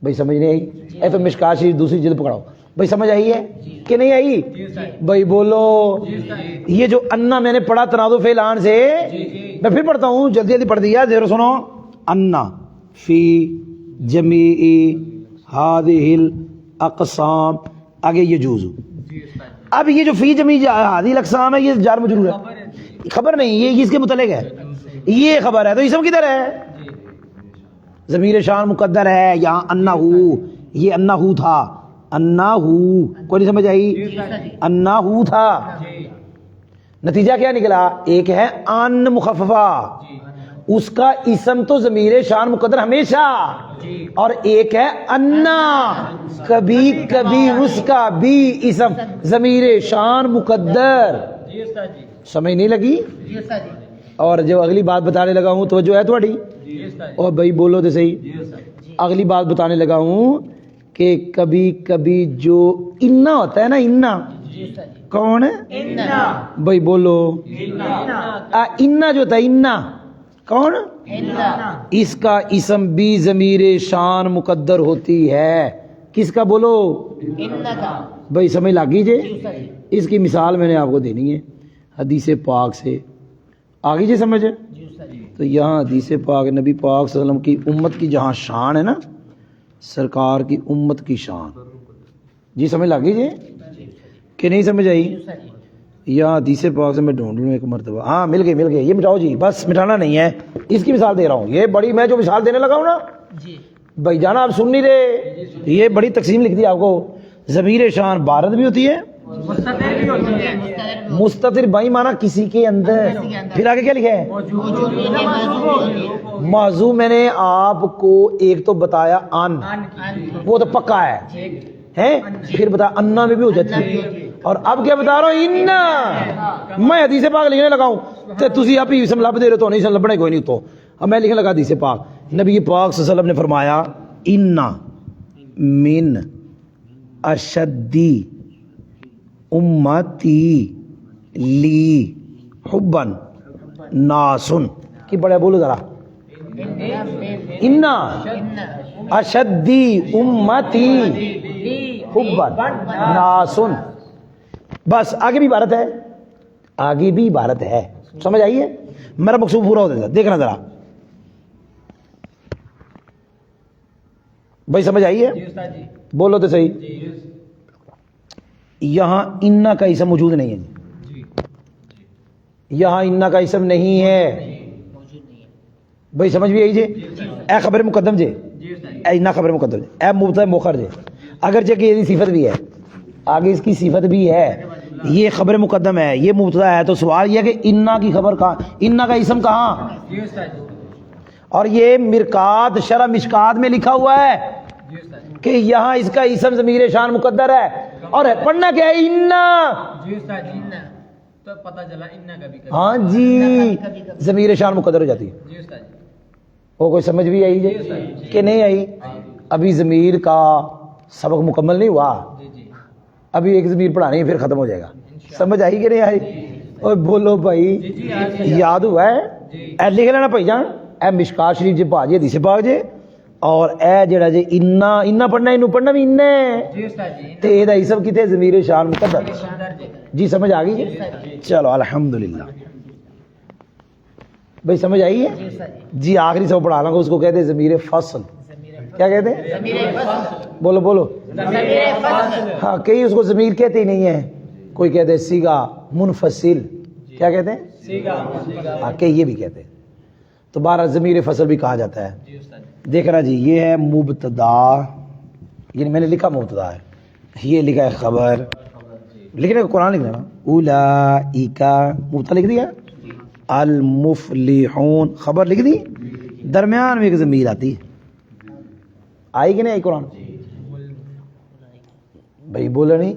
بھائی سمجھ نہیں آئی؟ اے تو مشکات شریف دوسری جلد پکڑاؤ. بھائی سمجھ آئی ہے کہ نہیں آئی؟ بھائی بولو. یہ جو انا میں نے پڑھا تنازع فعلان سے، میں پھر پڑھتا ہوں، جلدی جلدی پڑھ دیا، ذرا سنو. انا فی جمیع ہذہ الاقسام، آگے یجوز. اب یہ جو فی جمیع ہذہ الاقسام ہے یہ جار مجرور ہے، خبر نہیں یہ اس کے متعلق ہے، یہ خبر ہے، تو اسم کدھر ہے؟ ضمیر شان مقدر ہے. یہاں انہو، یہ انہو تھا، انہو کوئی نہیں سمجھ آئی؟ انہو تھا. نتیجہ کیا نکلا؟ ایک ہے ان مخففہ اس کا اسم تو ضمیر شان مقدر ہمیشہ، اور ایک ہے انا، کبھی کبھی اس کا بھی اسم ضمیر شان مقدر. جی استاد جی. سمجھ نہیں لگی؟ جی استاد جی. اور جو اگلی بات بتانے لگا ہوں توجہ ہے تھوڑی؟ جی استاد جی. اور بھائی بولو تو صحیح. جی استاد جی. اگلی بات بتانے لگا ہوں کہ کبھی کبھی جو انا ہوتا ہے نا، انا جی استاد جی. کون ہے؟ انا. بھائی بولو. انا جو ہوتا ہے انا کون؟ انا. اس کا اسم بھی ضمیر شان مقدر ہوتی ہے. کس کا بولو؟ انا کا. بھائی سمجھ لگی جے؟ جی استاد جی. اس کی مثال میں نے آپ کو دینی ہے حدیث پاک سے. آگے جی سمجھ؟ جی استاد جی. تو یہاں حدیث پاک نبی پاک صلی اللہ علیہ وسلم کی امت کی جہاں شان ہے نا، سرکار کی امت کی شان، جی سمجھ لگی جی کہ نہیں سمجھ آئی؟ یہاں حدیث پاک سے میں ڈھونڈ لوں ایک مرتبہ. ہاں مل گئے. یہ مٹاؤ جی، بس مٹانا نہیں ہے. اس کی مثال دے رہا ہوں. یہ بڑی، میں جو مثال دینے لگا ہوں نا جی. بھائی جانا آپ سن نہیں رہے، یہ بڑی تقسیم لکھ دی آپ کو. ضمیر شان بارد بھی ہوتی ہے، مستتر بھی ہوتی ہے. مستتر بائی مانا کسی کے اندر. پھر آگے کیا لکھا ہے؟ موضوع. میں نے آپ کو ایک تو بتایا ان، وہ تو پکا ہے، پھر بتا انا میں بھی ہو جاتی ہے، اور اب کیا بتا رہا ہوں؟ انا. میں حدیث پاک لکھنے لگا ہوں تے تسی آپ ہی اسم لب دے رہے تو نہیں اسم لبنے کوئی نہیں. تو اب میں لکھنے لگا حدیث پاک. نبی پاک صلی اللہ علیہ وسلم نے فرمایا انا من اشدی امتی لی حبن ناسن. کی بڑے بولو ذرا. انا اشدی امتی حبن ناسن. بس آگے بھی عبارت ہے، آگے بھی عبارت ہے. سمجھ آئیے؟ میرا مقصود پورا ہو جائے. دیکھنا ذرا بھائی، سمجھ آئیے؟ بولو تو صحیح. یہاں انا کا اسم موجود نہیں ہے. یہاں انا کا اسم نہیں ہے. بھائی سمجھ بھی آئی جی؟ اے خبر مقدم جے، اے انا خبر مقدم جے، اے مبتدا مؤخر جے. اگرچہ کہ یہ صفت بھی ہے، آگے اس کی صفت بھی ہے. یہ خبر مقدم ہے، یہ مبتدا ہے. تو سوال یہ ہے کہ انا کی خبر کہاں، انا کا اسم کہاں؟ اور یہ مرکات شرح مشکات میں لکھا ہوا ہے کہ یہاں اس کا اسم ضمیر شان مقدر ہے، اور پڑھنا کیا ہے؟ انا. تو پتہ چلا انا کا بھی. ہاں جی، ضمیر شان مقدر ہو جاتی ہے. جی استاد جی. وہ کوئی سمجھ بھی آئی جی کہ نہیں آئی؟ ابھی ضمیر کا سبق مکمل نہیں ہوا، جی جی. ابھی ایک ضمیر پڑھانی ہے پھر ختم ہو جائے گا. سمجھ آئی کہ نہیں آئی؟ اور بولو بھائی، یاد ہوا ہے؟ اے لکھ لینا بھائی جان. اے مشکات شریف جی پا جی حدیث پاک جی، اور اے جڑا جی انا پڑھنا، اینو پڑھنا بھی انا ہے تے اے دا اسم کتے؟ ضمیر شان مقدر. جی سمجھ آ گئی؟ چلو الحمدللہ. بھائی سمجھ آئی ہے؟ جی آخری سب پڑھا لوں گا. اس کو کہتے ہیں ضمیر فصل. کیا کہتے ہیں؟ بولو بولو. ہاں کئی اس کو ضمیر کہتے ہی نہیں ہے. کوئی کہتے ہیں سیگا منفصل. کیا کہتے ہیں؟ ہاں کئی یہ بھی کہتے ہیں. تو بارہ ضمیر فصل بھی کہا جاتا ہے. دیکھنا جی، یہ ہے مبتدا، یعنی میں نے لکھا مبتدا ہے، یہ لکھا ہے خبر. لکھنے کا قرآن لکھنا نا، اولئک مبتدا لکھ دیا، المفلحون خبر لکھ دی، درمیان میں ایک ضمیر آتی ہے. آئی کہ نہیں آئی قرآن؟ بھائی بولو نہیں.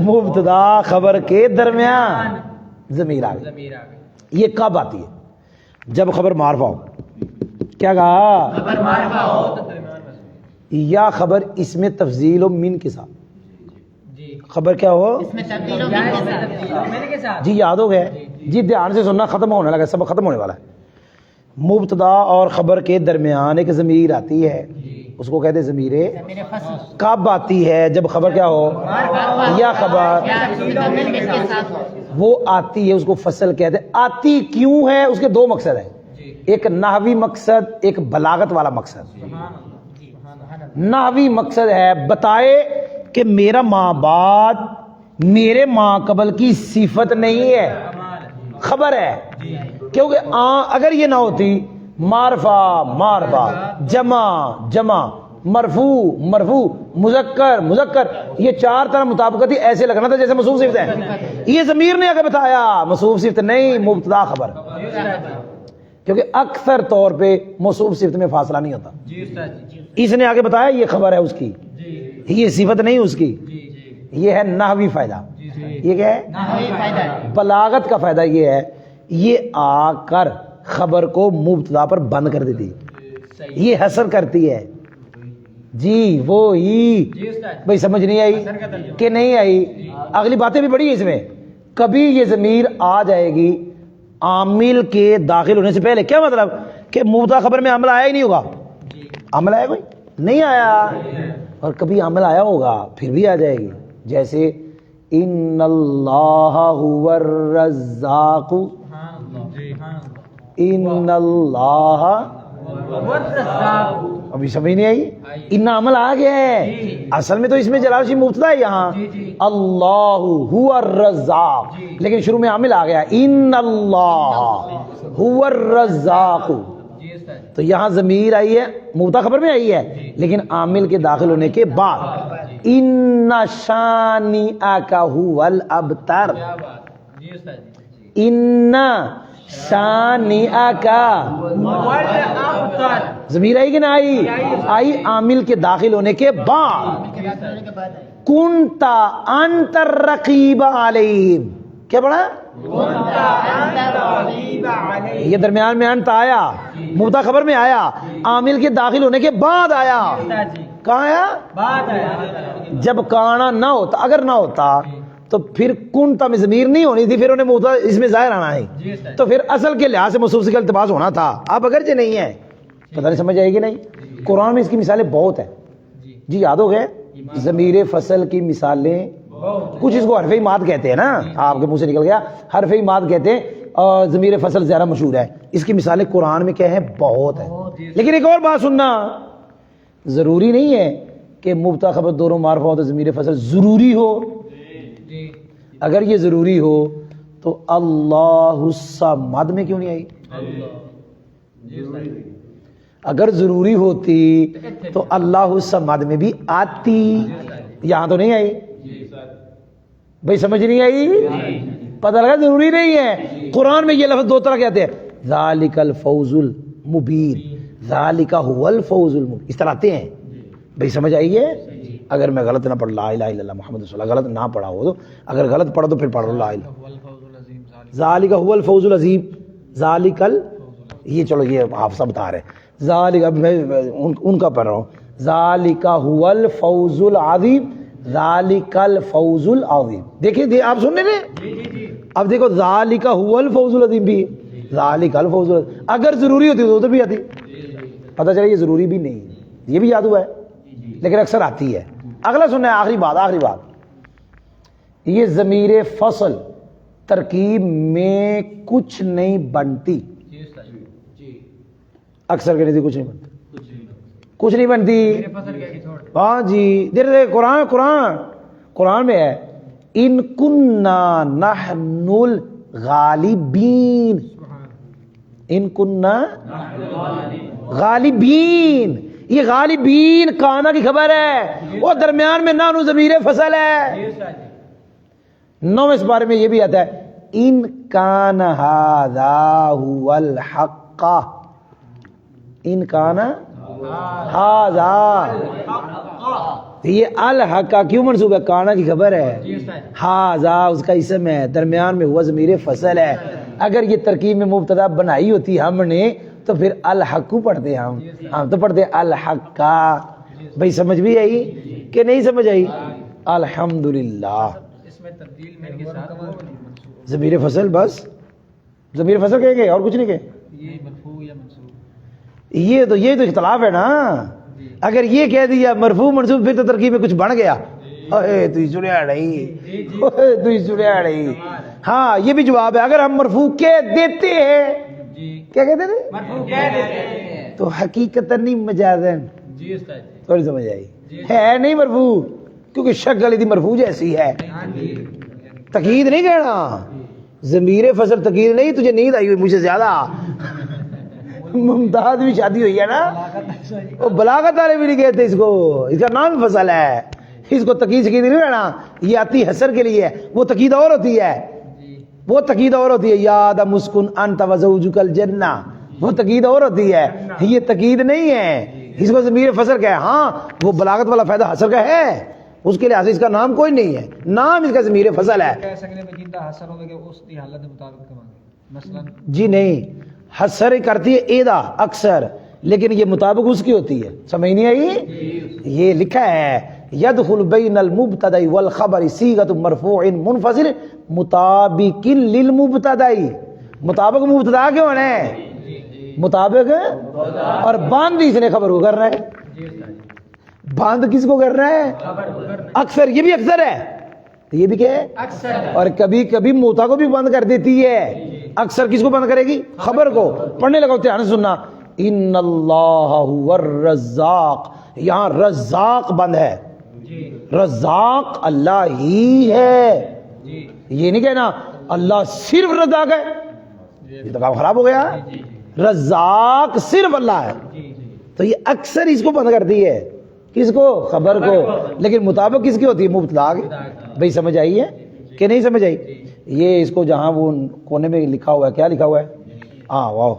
مبتدا خبر کے درمیان ضمیر آ گئی. یہ کب آتی ہے؟ جب خبر معرفہ ہو. کیا کہا؟ یا خبر اس میں تفضیل و من کے ساتھ. خبر کیا ہو؟ جی یاد ہو گیا؟ جی دھیان سے سننا، ختم ہونے لگا، سب ختم ہونے والا ہے. مبتدا اور خبر کے درمیان ایک ضمیر آتی ہے، اس کو کہتے ہیں ضمیر. کب آتی ہے؟ جب خبر کیا ہو؟ یا خبر وہ آتی ہے، اس کو فصل کہتے ہیں. آتی کیوں ہے؟ اس کے دو مقصد ہیں، ایک نحوی مقصد، ایک بلاغت والا مقصد. نحوی مقصد ہے بتائے کہ میرا ماں بعد میرے ماں قبل کی صفت نہیں ہے، خبر ہے. کیونکہ اگر یہ نہ ہوتی معرفہ جمع مرفوع مذکر یہ چار طرح مطابقت ہی ایسے لگنا تھا جیسے موصوف صفت ہے. یہ ضمیر نے اگر بتایا موصوف صفت نہیں، مبتدا خبر. کیونکہ اکثر طور پہ موصوف صفت میں فاصلہ نہیں ہوتا. جی استاد جی. اس نے آگے بتایا یہ خبر ہے اس کی, جی یہ صفت نہیں اس کی, جی جی یہ ہے نحوی فائدہ. یہ کیا ہے؟ نحوی فائدہ. بلاغت کا فائدہ یہ ہے, یہ آ کر خبر کو مبتدا پر بند کر دیتی, یہ حسر کرتی ہے. جی وہی جی استاد. بھائی سمجھ نہیں آئی کہ نہیں آئی؟ اگلی باتیں بھی بڑی ہیں اس میں. کبھی یہ ضمیر آ جائے گی عامل کے داخل ہونے سے پہلے. کیا مطلب کہ مبتدا خبر میں عامل آیا ہی نہیں ہوگا. عامل آیا کوئی نہیں آیا, اور کبھی عامل آیا ہوگا پھر بھی آ جائے گی. جیسے ان اللہ هو الرزاق, ان اللہ, ابھی سمجھ نہیں آئی؟ ان عمل آ گیا ہے, اصل میں تو اس میں جلال شی مبتدا ہے یہاں, اللہ هو الرزاق, لیکن شروع میں عامل آ گیا ان اللہ هو الرزاق. تو یہاں ضمیر آئی ہے مبتدا خبر میں آئی ہے, لیکن عامل کے داخل ہونے کے بعد ان شانئک هو الابتر, ان شانئک ضمیر آئی کہ نہ آئی؟ آئی عامل کے داخل ہونے کے بعد. کنت انت الرقیب علیہم, کیا پڑھا؟ یہ درمیان میں انت آیا, مبتدا خبر میں آیا, عامل کے داخل ہونے کے بعد آیا. کہاں آیا؟ جب کانا نہ ہوتا, اگر نہ ہوتا تو پھر کنتا میں ضمیر نہیں ہونی تھی, پھر انہیں مبتدا اس میں ظاہر آنا ہے, تو پھر اصل کے لحاظ سے موصوف کا التباس ہونا تھا. اب اگرچہ نہیں ہے, پتہ نہیں سمجھ آئے گی نہیں. قرآن میں اس کی مثالیں بہت ہیں. جی یاد ہو گئے ضمیر فصل کی مثالیں, کچھ اس کو حرف ماد کہتے ہیں نا, آپ کے منہ سے نکل گیا, حرف ماد کہتے ہیں, اور ضمیر فصل زیادہ مشہور ہے. اس کی مثالیں قرآن میں کیا ہیں؟ بہت ہیں. لیکن ایک اور بات سننا, ضروری نہیں ہے کہ مبتدا خبر دونوں معرفہ ہو تو ضمیر فصل ضروری ہو. اگر یہ ضروری ہو تو اللہ الصمد میں کیوں نہیں آئی؟ اگر ضروری ہوتی تو اللہ الصمد میں بھی آتی, یہاں تو نہیں آئی. بھائی سمجھ نہیں آئی؟ پتہ لگا ضروری نہیں ہے. قرآن میں یہ لفظ دو طرح کہتے ہیں, ذالک الفوز المبین, ذالک هو الفوز المبین, اس طرح آتے ہیں. بھائی سمجھ آئی ہے؟ اگر میں غلط نہ پڑھ لا الہ الا اللہ محمد رسول اللہ, غلط نہ پڑھا ہو تو اگر غلط پڑھا تو پھر پڑھ لو لا الہ, ذالک هو الفوز العظیم, ذالک یہ چلو یہ حافظہ بتا رہے, ذالک اب میں ان کا پڑھ رہا ہوں, ذالک هو الفوز العظیم, ذالک الفوز العظیم. دیکھیں آپ سن رہے ہیں؟ اب دیکھو ذالک هو الفوز العظیم بھی, ذالک الفوز العظیم, اگر ضروری ہوتی تو بھی آتی. پتہ چلا یہ ضروری بھی نہیں, یہ بھی یاد ہوا ہے لیکن اکثر آتی ہے. اگلا سننا ہے, آخری بات, یہ ضمیر فصل ترکیب میں کچھ نہیں بنتی. اکثر کہنے تھی کچھ نہیں بنتی, کچھ نہیں بنتی. ہاں جی دیر قرآن میں ہے, ان کننا نحن الغالبین, ان کننا غالبین. یہ غالبین کانا کی خبر ہے, وہ درمیان میں نانو ضمیر فصل ہے. 9ویں سپارے میں یہ بھی آتا ہے, ان کان ھذا ھو الحق, ان کان ھذا, یہ الحق کیوں منصوب ہے؟ کانا کی خبر ہے, ھذا اس کا اسم ہے, درمیان میں ہوا ضمیر فصل ہے. اگر یہ ترکیب میں مبتدا بنائی ہوتی ہم نے تو پھر الحق پڑھتے ہیں, ہم تو پڑھتے الحق کا. بھائی سمجھ بھی آئی کہ نہیں سمجھ آئی؟ الحمدللہ. اس میں تبدیل میں کے ساتھ ضمیر فصل, بس ضمیر فصل کہیں گے اور کچھ نہیں کہیں. یہ مرفوع یا منصوب, یہ تو اختلاف ہے نا. اگر یہ کہہ دیا مرفوع منصوب پھر تو ترکیب میں کچھ بن گیا. تو سنیا نہیں. ہاں یہ بھی جواب ہے. اگر ہم مرفوع کہہ دیتے ہیں, کیا کہتے تھے؟ مرفوع کہہ دیتے ہیں تو حقیقتاً نہیں مجازاً. جی استاد, تھوڑی سمجھ آئی ہے نہیں مرفوع, کیونکہ شکل دی مرفوع جیسی ہے. تقید نہیں کہنا, ضمیر فصل تقید نہیں. تجھے نیند آئی ہوئی مجھے زیادہ, ممتاز بھی شادی ہوئی ہے نا, وہ بلاغت والے بھی نہیں کہتے اس کو, اس کا نام فصل ہے. اس کو تقید شکید نہیں رہنا, یہ آتی حسر کے لیے, وہ تقید اور ہوتی ہے, وہ تقید اور ہوتی ہے. یاد مسکن انت وزوجک الجنہ وہ تقید اور ہوتی ہے، یہ تقید نہیں ہے، اس کو ضمیر فصل کا ہے. ہاں وہ بلاغت والا فائدہ حصر کا ہے، اس کے لحاظ سے اس کا نام کوئی نہیں ہے، نام اس کا ضمیر فصل ہے. کہہ سکتے ہیں جندا حسن ہوے کہ اس دی حالت مطابق کمانگے مثلا جی نہیں، حسر کرتی ہے ایدا اکثر، لیکن یہ مطابق اس کی ہوتی ہے. سمجھ نہیں آئی؟ یہ لکھا ہے یدخل بین المبتدا والخبر صیغۃ مرفوع منفصل مطابق للمبتدا. مطابق مبتدا کے ہونا ہے، مطابق، اور باندھ اس نے خبر کو کر رہا ہے. باندھ کس کو کر رہا ہے؟ اکثر. یہ بھی اکثر ہے، یہ بھی کیا ہے؟ اکثر. اور کبھی کبھی موتا کو بھی بند کر دیتی ہے. اکثر کس کو بند کرے گی؟ خبر کو. پڑھنے لگا دھیان سے سننا. ان اللہ هو الرزاق، یہاں رزاق بند ہے. رزاق اللہ ہی ہے، یہ نہیں کہنا اللہ صرف رزاق ہے، یہ تو کام خراب ہو گیا. رزاق صرف اللہ ہے. تو یہ اکثر اس کو بند کرتی ہے، کس کو؟ خبر کو. لیکن مطابق کس کی ہوتی ہے؟ مبتدا کی. بھائی سمجھ آئی ہے کہ نہیں سمجھ آئی؟ یہ اس کو جہاں وہ کونے میں لکھا ہوا ہے، کیا لکھا ہوا ہے؟ ہاں واہ